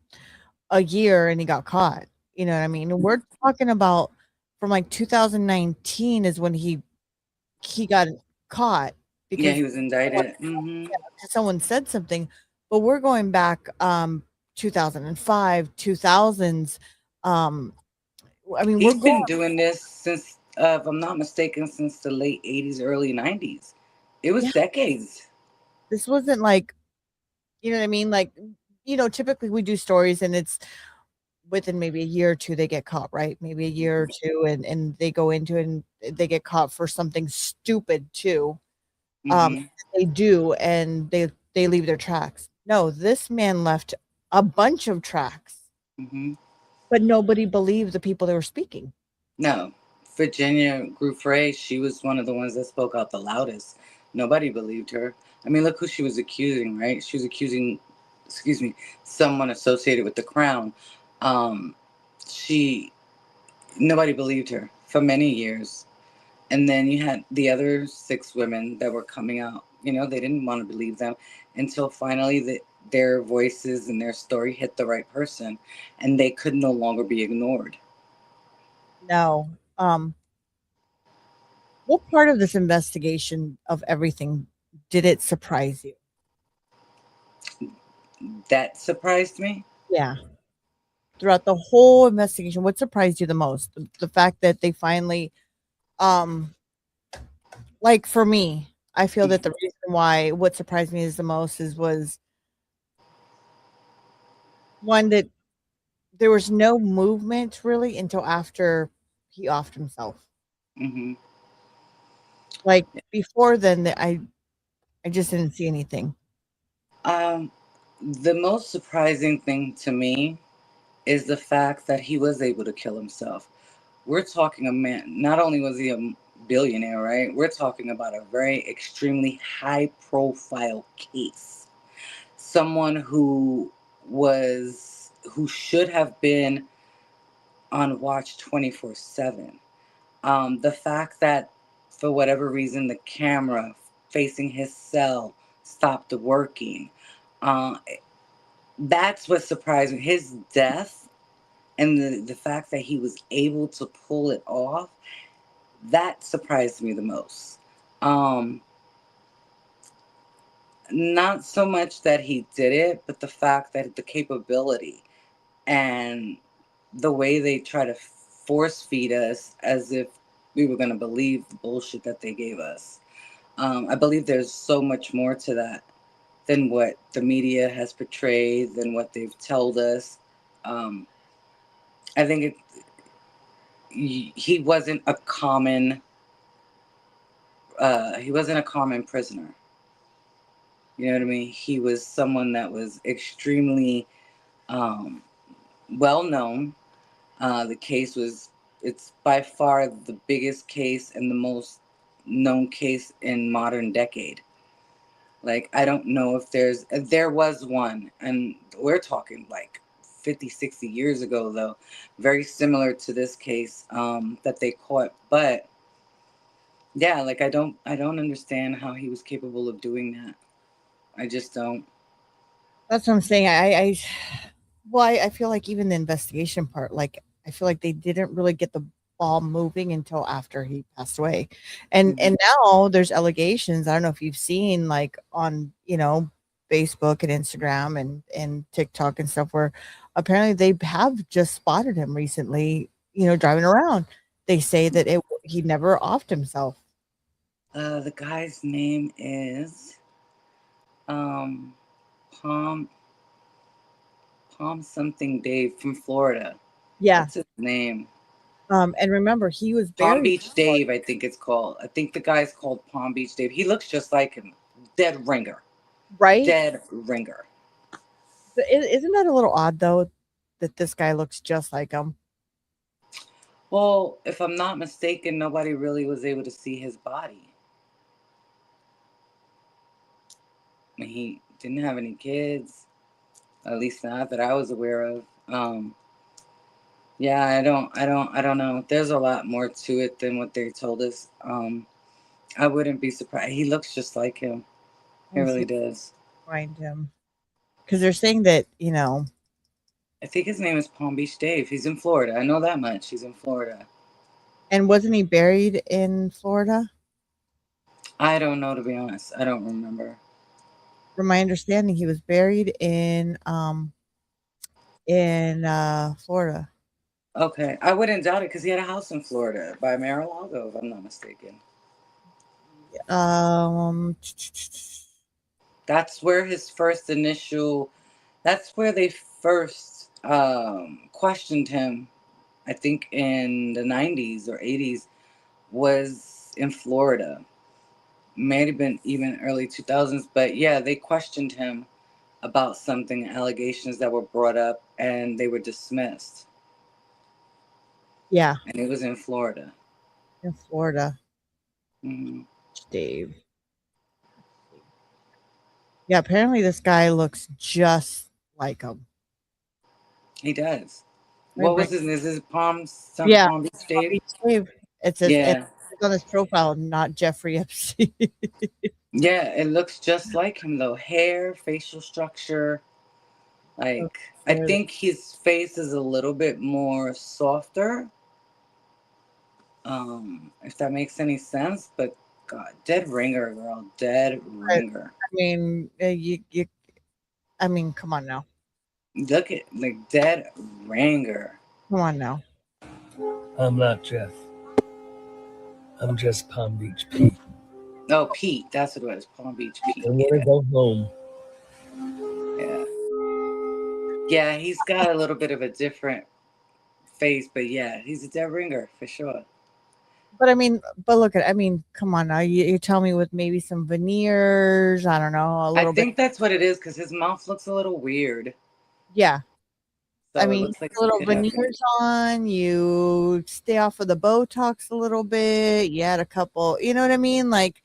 a year and he got caught. You know what I mean? We're talking about from 2019 is when he got caught because he was indicted. Someone said something, but we're going back 2005, 2000s. He's been doing this since, if I'm not mistaken, since the late 80s, early 90s. It was decades. This wasn't you know what I mean? Typically we do stories and it's within maybe a year or two they get caught, right? Maybe a year or two, and they go into it and they get caught for something stupid too. They do, and they leave their tracks. No, this man left a bunch of tracks, but nobody believed the people that were speaking. No, Virginia Giuffre, she was one of the ones that spoke out the loudest. Nobody believed her. I mean, look who she was accusing, right? She was accusing, someone associated with the crown. Nobody believed her for many years. And then you had the other 6 women that were coming out. They didn't want to believe them until finally their voices and their story hit the right person, and they could no longer be ignored. No. What part of this investigation of everything did it surprise you? That surprised me? Yeah. Throughout the whole investigation, what surprised you the most? The fact that they finally, for me, I feel that the reason why what surprised me is the most was one, that there was no movement really until after he offed himself. Before then, I just didn't see anything. The most surprising thing to me is the fact that he was able to kill himself. We're talking a man, not only was he a billionaire, right? We're talking about a very extremely high profile case. Someone who should have been on watch 24/7. The fact that for whatever reason the camera facing his cell stopped working, that's what surprised me. His death and the fact that he was able to pull it off, that surprised me the most. Not so much that he did it, but the fact that the capability and the way they try to force feed us as if we were going to believe the bullshit that they gave us. I believe there's so much more to that than what the media has portrayed, than what they've told us. I think he wasn't a common prisoner. You know what I mean? He was someone that was extremely well known. The case it's by far the biggest case and the most known case in modern decade. Like, I don't know if there was one, and we're talking like 50, 60 years ago, though, very similar to this case that they caught. But yeah, like, I don't understand how he was capable of doing that. I just don't. That's what I'm saying. I feel like even the investigation part, like, I feel like they didn't really get the ball moving until after he passed away. And now there's allegations. I don't know if you've seen, like, on, Facebook and Instagram and TikTok and stuff, where apparently they have just spotted him recently, driving around. They say that he never offed himself. The guy's name is Palm something Dave from Florida. Yeah. What's his name? And remember, he was buried. Palm Beach Dave, I think it's called. I think the guy's called Palm Beach Dave. He looks just like him. Dead ringer. Right? Dead ringer. But isn't that a little odd, though, that this guy looks just like him? Well, if I'm not mistaken, nobody really was able to see his body. I mean, he didn't have any kids, at least not that I was aware of. Yeah, I don't know. There's a lot more to it than what they told us. I wouldn't be surprised. He looks just like him. He really does. Find him. Because they're saying that, I think his name is Palm Beach Dave. He's in Florida. I know that much. He's in Florida. And wasn't he buried in Florida? I don't know, to be honest. I don't remember. From my understanding, he was buried in Florida. Okay. I wouldn't doubt it because he had a house in Florida by Mar-a-Lago, if I'm not mistaken. That's where they first questioned him, I think in the 90s or 80s, was in Florida. May have been even early 2000s, but yeah, they questioned him about something, allegations that were brought up, and they were dismissed. Yeah. And it was in Florida. In Florida. Mm-hmm. Dave. Yeah, apparently this guy looks just like him. He does. What was his name? Is his Palm Beach Dave? Palm Beach Dave. It says it's on his profile, not Jeffrey Epstein. Yeah, it looks just like him though. Hair, facial structure. Like, I think his face is a little bit more softer. If that makes any sense, but God, dead ringer, girl, dead ringer. I mean, I mean, come on now. Look at, like, dead ringer. Come on now. I'm not Jeff. I'm just Palm Beach Pete. Oh, Pete, that's what it was. Palm Beach Pete. I want to go home. Yeah, he's got a little bit of a different face, but yeah, he's a dead ringer for sure. But come on now. You tell me with maybe some veneers. I don't know. I think that's what it is because his mouth looks a little weird. Yeah. So I mean, like little veneers on. You stay off of the Botox a little bit. You had a couple. You know what I mean? Like,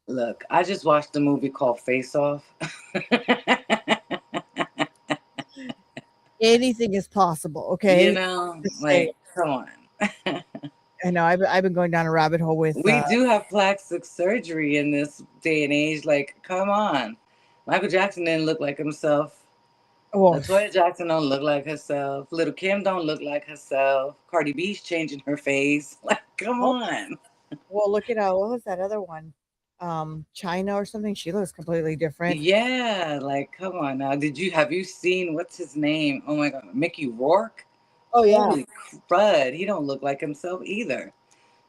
look, I just watched a movie called Face Off. Anything is possible. Okay. You know, like, come on. I know. I've been going down a rabbit hole with. We do have plastic surgery in this day and age. Like, come on. Michael Jackson didn't look like himself. Well, Latoya Jackson don't look like herself. Little Kim don't look like herself. Cardi B's changing her face. Like, come on. Well, look at what was that other one? China or something. She looks completely different. Yeah, like, come on now. Have you seen what's his name? Oh my God, Mickey Rourke. Oh yeah. Holy crud, he don't look like himself either.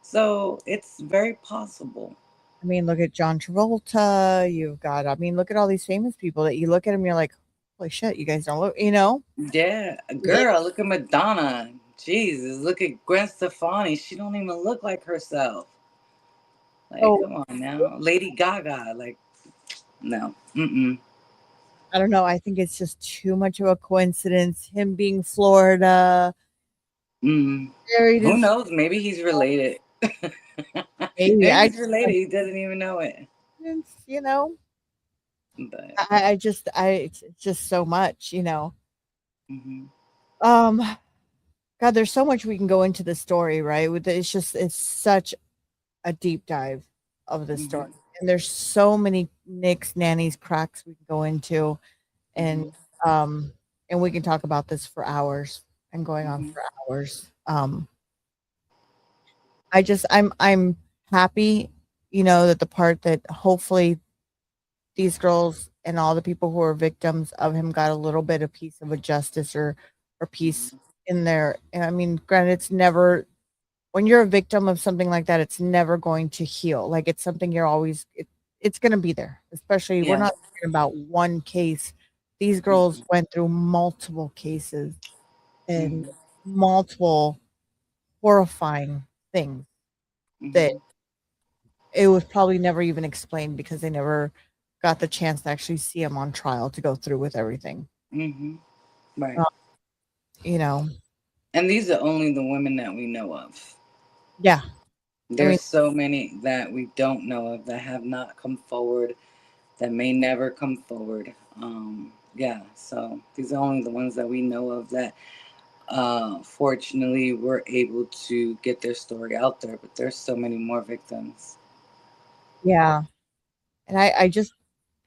So it's very possible. I mean, look at John Travolta. You've got. I mean, look at all these famous people that you look at them. You're like, holy shit, you guys don't look, you know? Yeah, girl, look at Madonna. Jesus, look at Gwen Stefani. She don't even look like herself. Like, Oh, come on now. Lady Gaga, like, no. Mm-mm. I don't know. I think it's just too much of a coincidence. Him being Florida. Mm. Married Who is knows? Maybe he's related. maybe. Maybe I he's related. He doesn't even know it. you know, But it's just so much, you know. mm-hmm. God, there's so much we can go into the story, right? It's such a deep dive of the story. And there's so many nicks, nannies, cracks we can go into, and and we can talk about this for hours and going on for hours. I'm happy, you know, that the part that hopefully these girls and all the people who are victims of him got a little bit of piece of a justice or peace in there. And I mean, granted, it's never, when you're a victim of something like that, it's never going to heal. Like, it's something you're always, it's going to be there. Especially, we're not talking about one case. These girls went through multiple cases and multiple horrifying things that it was probably never even explained because they never got the chance to actually see him on trial to go through with everything. Right. You know. And these are only the women that we know of. Yeah. There's so many that we don't know of that have not come forward, that may never come forward. Yeah, so these are only the ones that we know of that fortunately were able to get their story out there, but there's so many more victims. Yeah. And I just,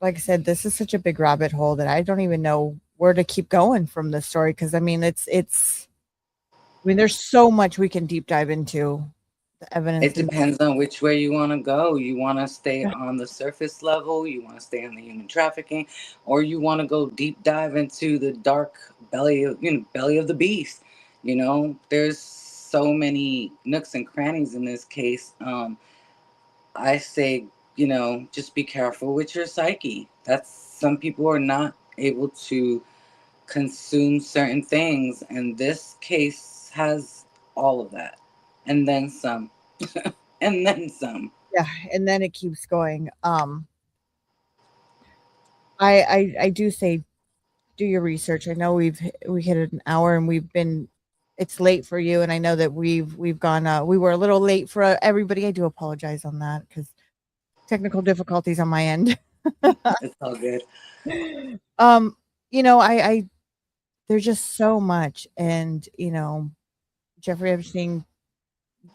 like I said, this is such a big rabbit hole that I don't even know where to keep going from this story. Because I mean, there's so much we can deep dive into the evidence. It depends on which way you want to go. You want to stay on the surface level, you want to stay on the human trafficking, or you want to go deep dive into the dark belly of the beast. You know, there's so many nooks and crannies in this case. I say, just be careful with your psyche. Some people are not able to consume certain things, and this case has all of that, and then some. And then some. Yeah, and then it keeps going. I do say do your research. I know we hit an hour and it's late for you, and I know that we've gone we were a little late for everybody. I do apologize on that because technical difficulties on my end. It's all good. I there's just so much, and Jeffrey Epstein,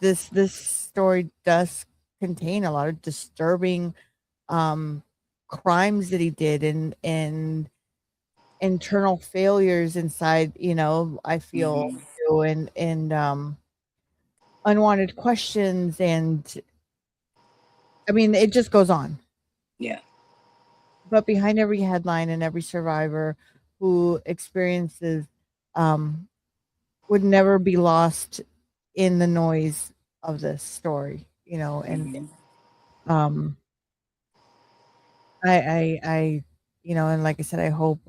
this story does contain a lot of disturbing crimes that he did and internal failures inside, I feel and unwanted questions, and I mean it just goes on. Yeah. But behind every headline and every survivor who experiences would never be lost in the noise of this story, and I and like I said, I hope,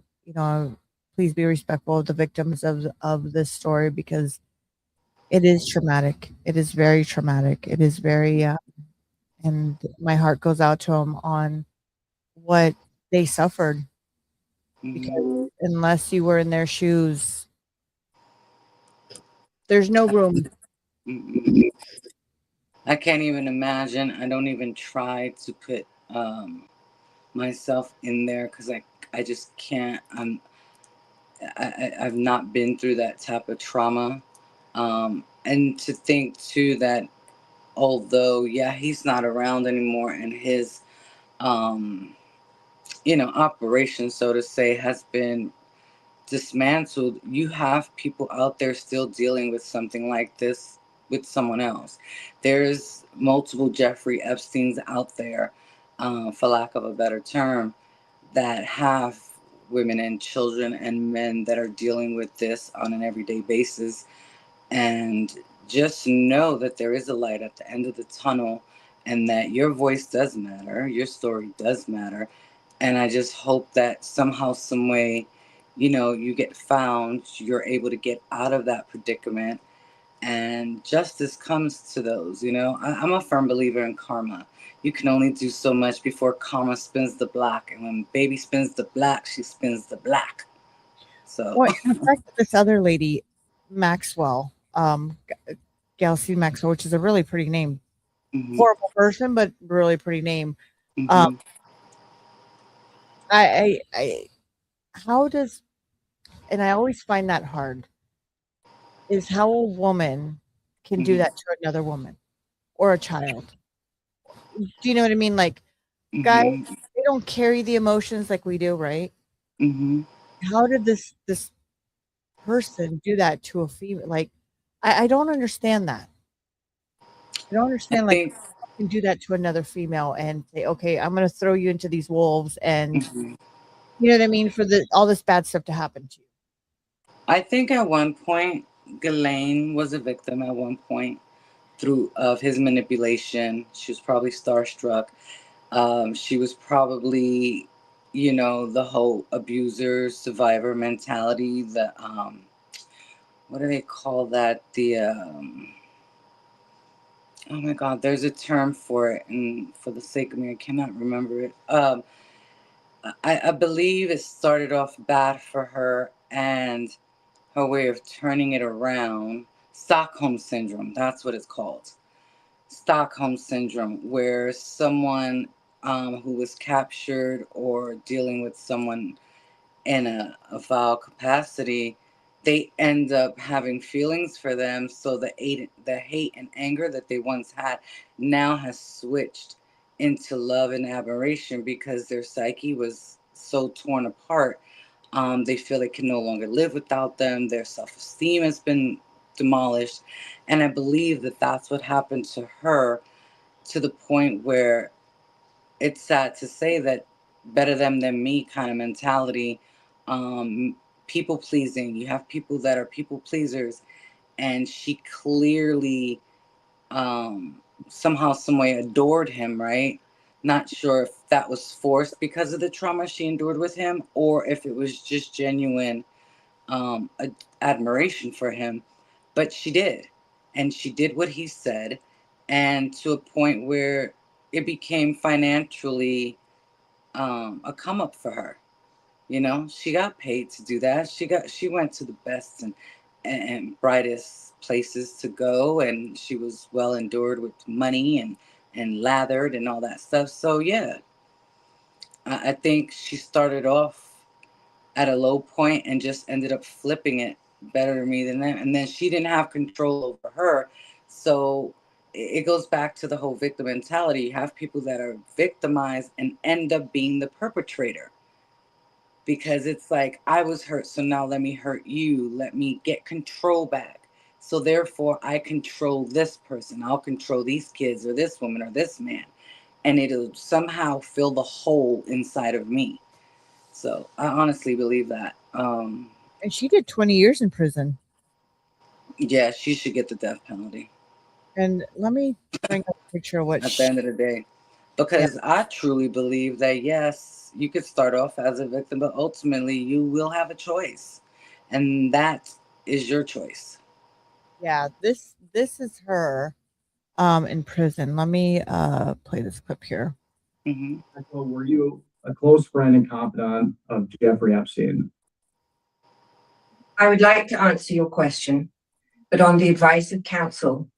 please be respectful of the victims of this story because it is traumatic. It is very traumatic. It is very, and my heart goes out to them on what they suffered. Because unless you were in their shoes, there's no room. I can't even imagine. I don't even try to put myself in there because I just can't. I've not been through that type of trauma. And to think too that although he's not around anymore and his operation, so to say, has been dismantled, you have people out there still dealing with something like this with someone else. There's multiple Jeffrey Epsteins out there, for lack of a better term, that have women and children and men that are dealing with this on an everyday basis. And just know that there is a light at the end of the tunnel and that your voice does matter, your story does matter. And I just hope that somehow, some way, you get found, you're able to get out of that predicament, and justice comes to those. I'm a firm believer in karma. You can only do so much before karma spins the block, and when baby spins the block, she spins the block. So Well, in fact, this other lady, Maxwell, Ghislaine Maxwell, which is a really pretty name. Horrible person, but really pretty name. I how does, and I always find that hard, is how a woman can do that to another woman or a child. Do you know what I mean? Like, guys, they don't carry the emotions like we do, right? How did this person do that to a female? Like, I don't understand that. I don't understand, like, how you can do that to another female and say, okay, I'm going to throw you into these wolves, and you know what I mean, for all this bad stuff to happen to you. I think at one point, Ghislaine was a victim at one point of his manipulation. She was probably starstruck. She was probably, the whole abuser survivor mentality. The what do they call that? Oh my God, there's a term for it, and for the sake of me, I cannot remember it. I believe it started off bad for her, and her way of turning it around, Stockholm Syndrome, that's what it's called. Stockholm Syndrome, where someone who was captured or dealing with someone in a foul capacity, they end up having feelings for them. So the hate and anger that they once had now has switched into love and admiration because their psyche was so torn apart. They feel they can no longer live without them. Their self-esteem has been demolished. And I believe that that's what happened to her, to the point where it's sad to say that better them than me kind of mentality. People pleasing. You have people that are people pleasers, and she clearly somehow, some way adored him, right? Not sure if that was forced because of the trauma she endured with him, or if it was just genuine admiration for him. But she did, and she did what he said, and to a point where it became financially a come up for her. She got paid to do that. She went to the best and brightest places to go, and she was well endured with money and lathered and all that stuff. So yeah, I think she started off at a low point and just ended up flipping it better to me than them. And then she didn't have control over her. So it goes back to the whole victim mentality. You have people that are victimized and end up being the perpetrator. Because it's like, I was hurt, so now let me hurt you. Let me get control back. So therefore, I control this person. I'll control these kids or this woman or this man. And it'll somehow fill the hole inside of me. So I honestly believe that. And she did 20 years in prison. Yeah, she should get the death penalty. And let me bring up a picture of what at the end of the day. Because I truly believe that, yes, you could start off as a victim, but ultimately you will have a choice. And that is your choice. Yeah, this is her in prison. Let me play this clip here. So were you a close friend and confidant of Jeffrey Epstein? I would like to answer your question, but on the advice of counsel,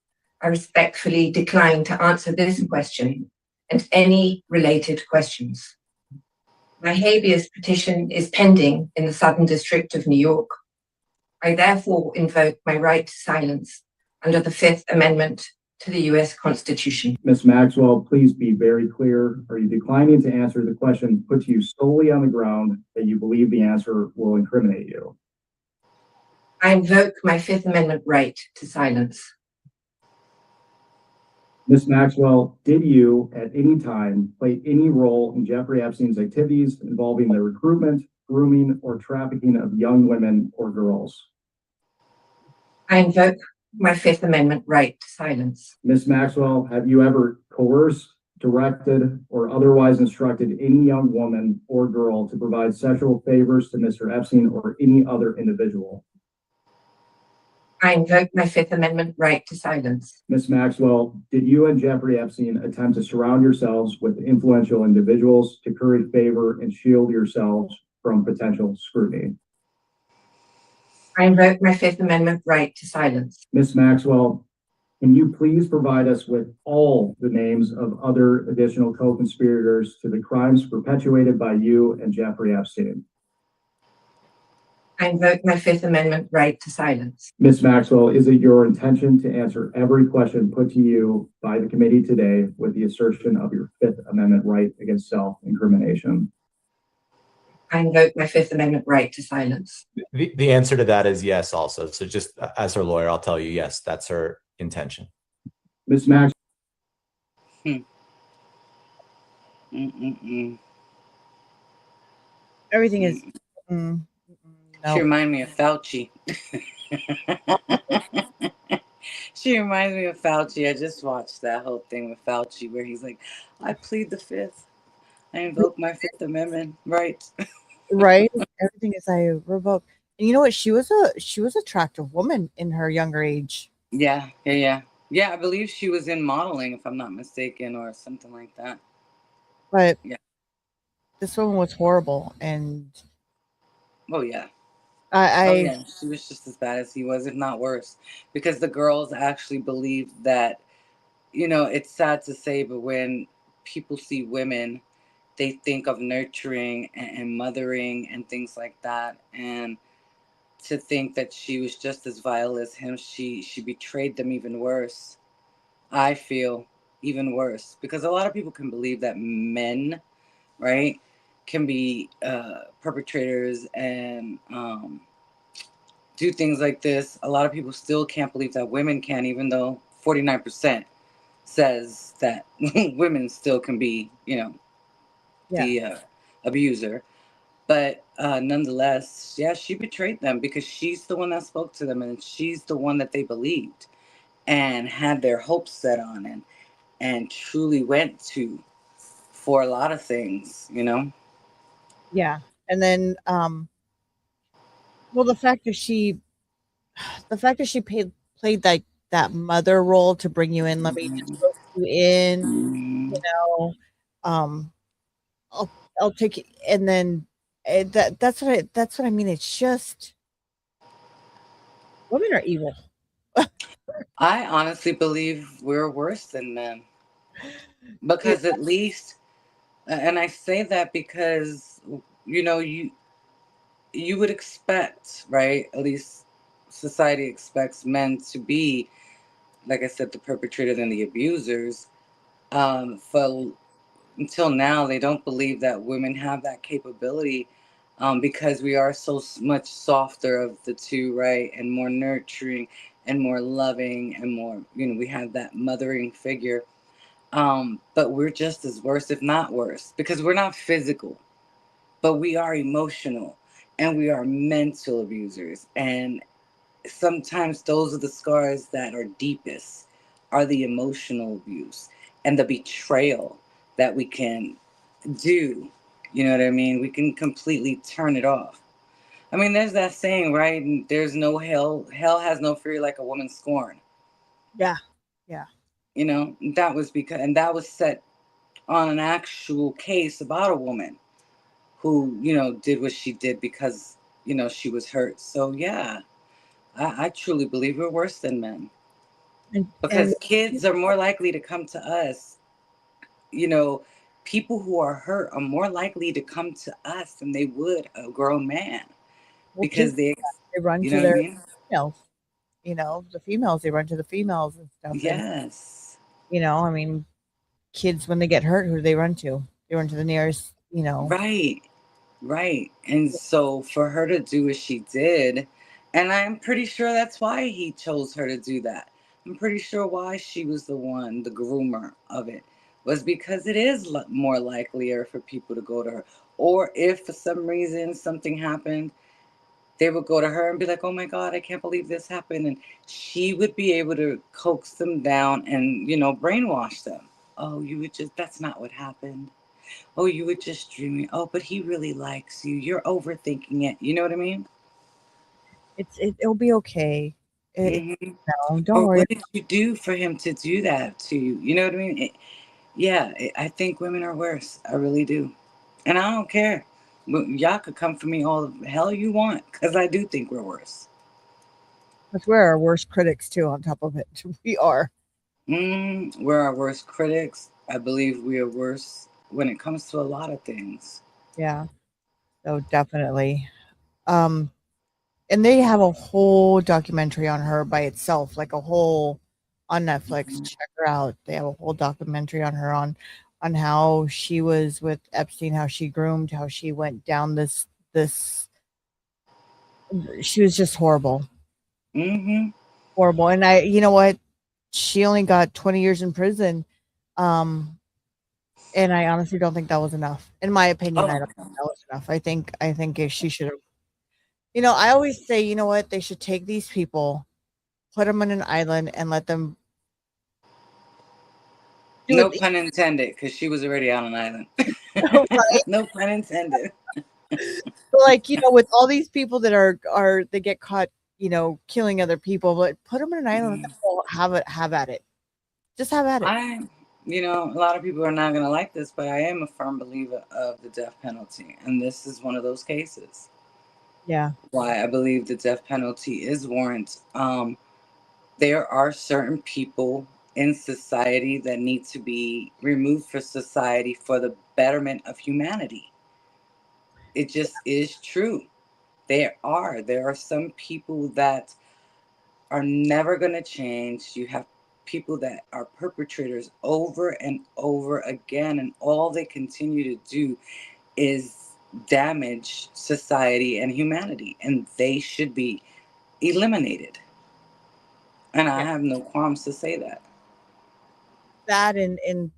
I respectfully decline to answer this question and any related questions. My habeas petition is pending in the Southern District of New York. I therefore invoke my right to silence under the Fifth Amendment to the U.S. Constitution. Ms. Maxwell, please be very clear. Are you declining to answer the question put to you solely on the ground that you believe the answer will incriminate you? I invoke my Fifth Amendment right to silence. Ms. Maxwell, did you at any time play any role in Jeffrey Epstein's activities involving the recruitment, grooming, or trafficking of young women or girls? I invoke my Fifth Amendment right to silence. Ms. Maxwell, have you ever coerced, directed, or otherwise instructed any young woman or girl to provide sexual favors to Mr. Epstein or any other individual? I invoke my Fifth Amendment right to silence. Ms. Maxwell, did you and Jeffrey Epstein attempt to surround yourselves with influential individuals to curry favor and shield yourselves from potential scrutiny? I invoke my Fifth Amendment right to silence. Ms. Maxwell, can you please provide us with all the names of other additional co-conspirators to the crimes perpetuated by you and Jeffrey Epstein? I invoke my Fifth Amendment right to silence. Ms. Maxwell, is it your intention to answer every question put to you by the committee today with the assertion of your Fifth Amendment right against self-incrimination? I invoke my Fifth Amendment right to silence. The answer to that is yes also. So just as her lawyer, I'll tell you, yes, that's her intention. Ms. Maxwell. Everything is. She reminds me of Fauci. She reminds me of Fauci. I just watched that whole thing with Fauci where he's like, I plead the Fifth. I invoke my Fifth Amendment rights. Right? Everything is I revoke. And you know what? She was an attractive woman in her younger age. Yeah. I believe she was in modeling, if I'm not mistaken, or something like that. But yeah, this woman was horrible, and oh yeah. I She was just as bad as he was, if not worse, because the girls actually believed that, it's sad to say, but when people see women, they think of nurturing and mothering and things like that. And to think that she was just as vile as him, she betrayed them even worse. I feel even worse, because a lot of people can believe that men, right, can be perpetrators and do things like this. A lot of people still can't believe that women can, even though 49% says that women still can be, the abuser. But nonetheless, yeah, she betrayed them because she's the one that spoke to them, and she's the one that they believed and had their hopes set on and truly went to for a lot of things, Yeah. And then well, the fact that she played that mother role to bring you in, let me just rope you in, I'll take it, and then that's what I mean. It's just women are evil. I honestly believe we're worse than men, because at least, and I say that because you would expect, right? At least society expects men to be, like I said, the perpetrator than the abusers. For until now, they don't believe that women have that capability, because we are so much softer of the two, right? And more nurturing and more loving and more, we have that mothering figure. But we're just as worse, if not worse, because we're not physical, but we are emotional and we are mental abusers. And sometimes those are the scars that are deepest, are the emotional abuse and the betrayal that we can do. You know what I mean? We can completely turn it off. I mean, there's that saying, right? There's no hell has no fury like a woman scorned. Yeah. That was because, and that was set on an actual case about a woman who, did what she did because, she was hurt. So yeah, I truly believe we're worse than men, because kids are more likely to come to us. People who are hurt are more likely to come to us than they would a grown man, because they run to their females. The females, they run to the females and stuff. Yes. And, I mean, kids, when they get hurt, who do they run to? They run to the nearest, Right. And so for her to do what she did, and I'm pretty sure that's why he chose her to do that. I'm pretty sure why she was the groomer of it, was because it is more likelier for people to go to her. Or if for some reason something happened, they would go to her and be like, oh my God, I can't believe this happened. And she would be able to coax them down and, brainwash them oh, you would just, that's not what happened. Oh, you were just dreaming. Oh, but he really likes you. You're overthinking it. You know what I mean? It'll be okay. Hmm. No, don't Or worry. what did you do for him to do that to you? You know what I mean? I think women are worse. I really do. And I don't care. Y'all could come for me all the hell you want, because I do think we're worse. Because we're our worst critics too. On top of it, we are. We're our worst critics. I believe we are worse when it comes to a lot of things. Yeah. So definitely. And they have a whole documentary on her by itself, like a whole on Netflix. Check her out. They have a whole documentary on her on how she was with Epstein, how she groomed, how she went down this she was just horrible. Horrible. And you know what? She only got 20 years in prison. And I honestly don't think that was enough. In my opinion, I don't think that was enough. I think if she should have, I always say, you know what? They should take these people, put them on an island, and let them. No pun intended, because she was already on an island. No pun intended. Like, with all these people that they get caught, killing other people, but put them on an island and have at it. Just have at it. A lot of people are not going to like this, but I am a firm believer of the death penalty. And this is one of those cases. Yeah. Why I believe the death penalty is warranted. There are certain people in society that need to be removed from society for the betterment of humanity. It just is true. There are some people that are never going to change. You have people that are perpetrators over and over again, and all they continue to do is damage society and humanity, and they should be eliminated. And I have no qualms to say that. That and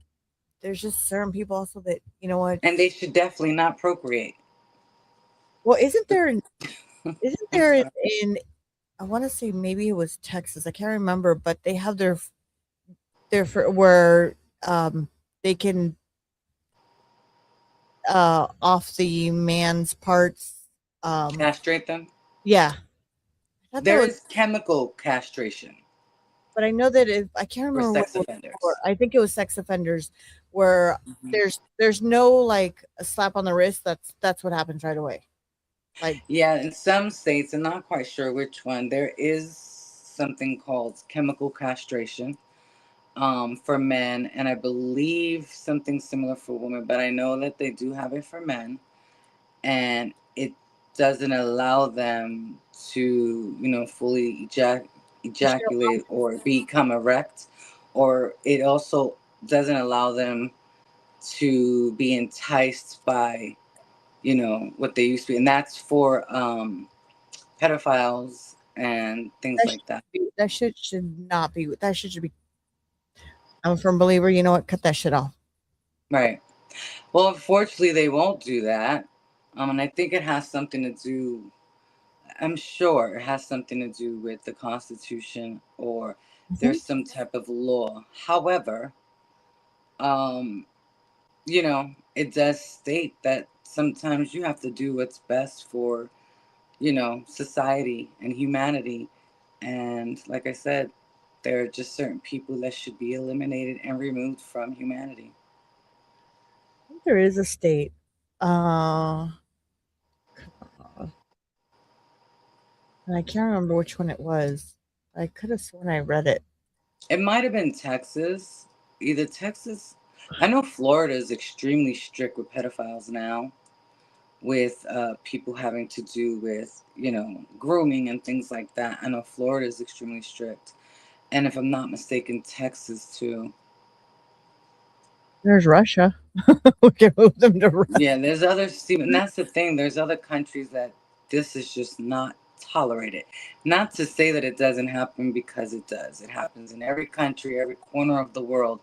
there's just certain people also that, you know what? And they should definitely not procreate. Well, isn't there in I want to say maybe it was Texas. I can't remember, but they have their where they can off the man's parts Castrate them? Yeah. There is chemical castration. But I know that I can't remember sex what it was offenders. for. I think it was sex offenders where there's no like a slap on the wrist. That's what happens right away. Like, yeah, in some states, I'm not quite sure which one, there is something called chemical castration for men, and I believe something similar for women, but I know that they do have it for men, and it doesn't allow them to, fully ejaculate or become erect, or it also doesn't allow them to be enticed by what they used to be, and that's for pedophiles and things like that. That shit should not be. That shit should be. I'm a firm believer. You know what? Cut that shit off. Right. Well, unfortunately, they won't do that, and I think it has something to do. I'm sure it has something to do with the Constitution, or there's some type of law. However, it does state that sometimes you have to do what's best for, society and humanity. And like I said, there are just certain people that should be eliminated and removed from humanity. I think there is a state. And I can't remember which one it was. I could have sworn I read it. It might have been Texas. Either Texas. I know Florida is extremely strict with pedophiles now, with people having to do with, grooming and things like that. I know Florida is extremely strict. And if I'm not mistaken, Texas too. There's Russia. We can move them to Russia. Yeah, there's other, and that's the thing. There's other countries that this is just not tolerated. Not to say that it doesn't happen, because it does. It happens in every country, every corner of the world.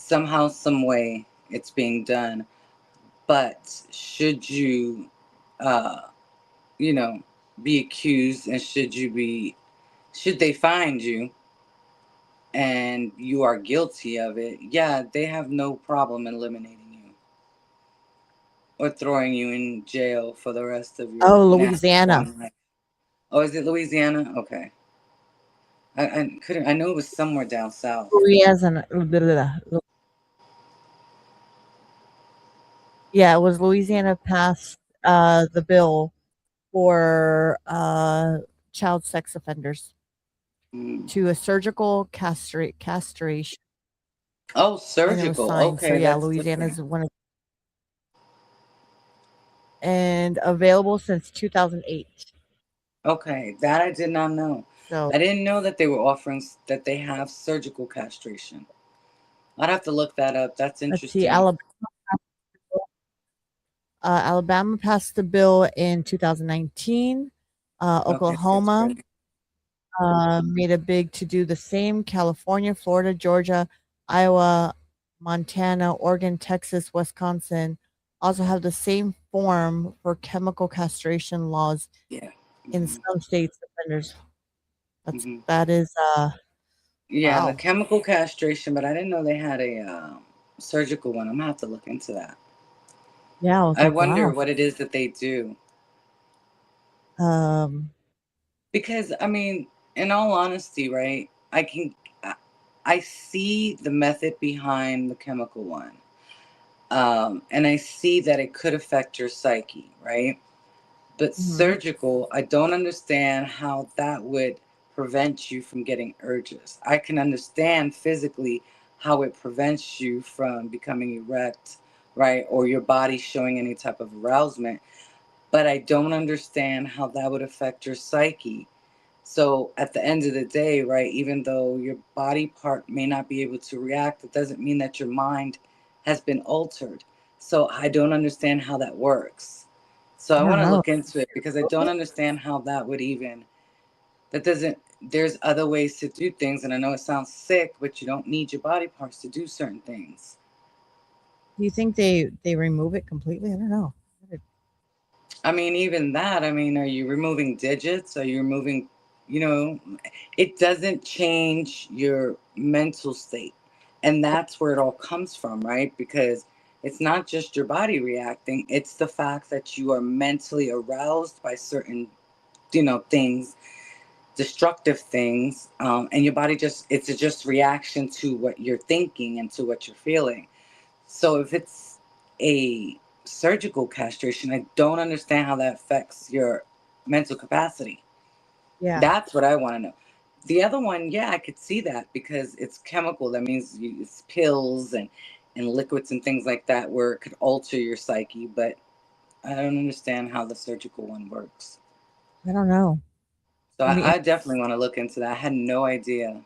Show, some way, it's being done. But should you, be accused, and should they find you, and you are guilty of it, yeah, they have no problem eliminating you or throwing you in jail for the rest of your nasty Louisiana. life. Oh, is it Louisiana? Okay. I know it was somewhere down south. Louisiana. Yeah, it was Louisiana passed the bill for child sex offenders to a surgical castration. Oh, And it was surgical. signed. So Okay, yeah, that's Louisiana's different. one of and available since 2008. Okay, that I did not know. So I didn't know that they were offering that they have surgical castration. I'd have to look that up. That's let's see, interesting. Alabama passed the bill in 2019. Okay, so it's Oklahoma good. made a big to do the same. California, Florida, Georgia, Iowa, Montana, Oregon, Texas, Wisconsin also have the same form for chemical castration laws. Yeah. In some states, offenders. Mhm. That is Yeah, the wow. chemical castration, but I didn't know they had a surgical one. I'm gonna have to look into that. Yeah, I was I like, wonder wow. what it is that they do. Um, Because I mean, in all honesty, right? I see the method behind the chemical one. And I see that it could affect your psyche, right? But mhm. surgical, I don't understand how that would prevent you from getting urges. I can understand physically how it prevents you from becoming erect, right? Or your body showing any type of arousement. But I don't understand how that would affect your psyche. So at the end of the day, right, even though your body part may not be able to react, it doesn't mean that your mind has been altered. So I don't understand how that works. So I I don't want to know. look into it because I don't understand how that would even, that doesn't, there's other ways to do things. And I know it sounds sick, but you don't need your body parts to do certain things. Do you think they remove it completely? I don't know. I mean, even that, I mean, are you removing digits? Are you removing, you know, it doesn't change your mental state. And that's where it all comes from, right? Because it's not just your body reacting, it's the fact that you are mentally aroused by certain, things, destructive things. And your body it's a just reaction to what you're thinking and to what you're feeling. So if it's a surgical castration, I don't understand how that affects your mental capacity. Yeah. That's what I want to know. The other one, yeah, I could see that because it's chemical. That means it's pills and liquids and things like that where it could alter your psyche. But I don't understand how the surgical one works. I don't know. So I mean, I definitely want to look into that. I had no idea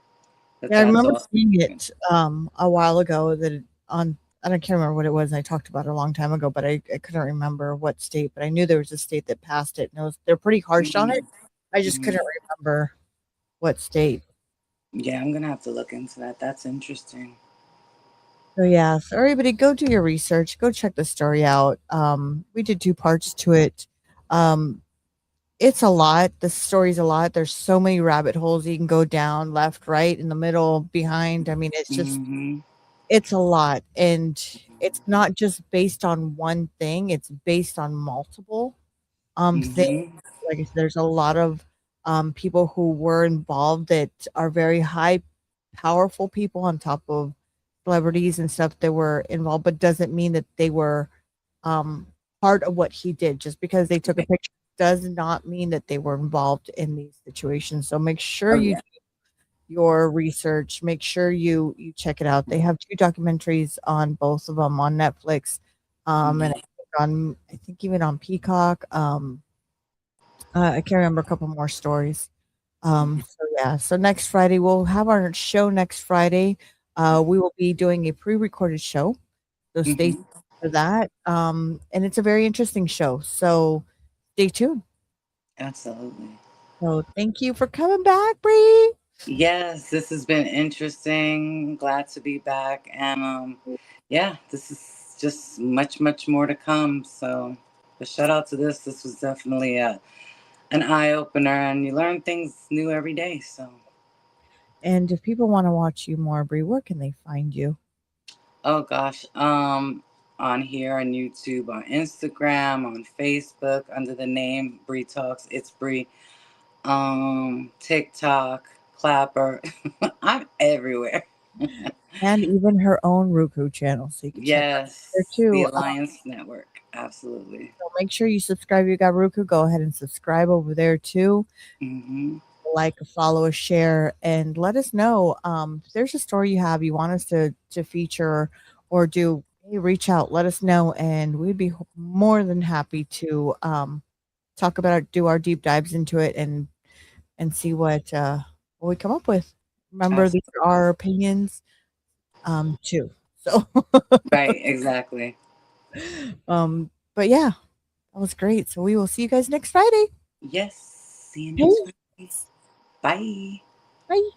that yeah, I that's remember also. seeing it a while ago that I don't can't remember what it was. I talked about it a long time ago, but I couldn't remember what state. But I knew there was a state that passed it, and they're pretty harsh on it. I just couldn't remember what state. Yeah, I'm gonna have to look into that. That's interesting. So yeah, so everybody go do your research. Go check the story out. We did 2 parts to it. It's a lot. The story's a lot. There's so many rabbit holes you can go down, left, right, in the middle, behind. I mean, it's just it's a lot. And it's not just based on one thing, it's based on multiple things. Like I said, there's a lot of people who were involved that are very high powerful people on top of celebrities and stuff that were involved, but doesn't mean that they were part of what he did. Just because they took a picture does not mean that they were involved in these situations. So make sure you do your research. Make sure you check it out. They have 2 documentaries on both of them on Netflix, and I think even on Peacock. I can't remember a couple more stories. So yeah, so next Friday we'll have our show next Friday. We will be doing a pre-recorded show. So stay tuned for that. And it's a very interesting show. So stay tuned. Absolutely. So thank you for coming back, Bree. Yes, this has been interesting. Glad to be back. And yeah, this is just much, much more to come. So but shout out to this. This was definitely an eye opener and you learn things new every day. So And if people want to watch you more, Bree, where can they find you? Oh gosh. On here on YouTube, on Instagram, on Facebook under the name Bree Talks. It's Bree. TikTok, Clapper. I'm everywhere. And even her own Roku channel, so you can check out Yes. there too. The Alliance Network. Absolutely. So make sure you subscribe. You got Roku, go ahead and subscribe over there too. Mm-hmm. Like, follow, share, and let us know if there's a story you have you want us to feature or do. Hey, reach out, let us know, and we'd be more than happy to talk about it, do our deep dives into it, and see what we come up with. Remember, these are our opinions too. So Right, exactly. But yeah, that was great. So we will see you guys next Friday. Yes. See you next Friday. Bye. Bye.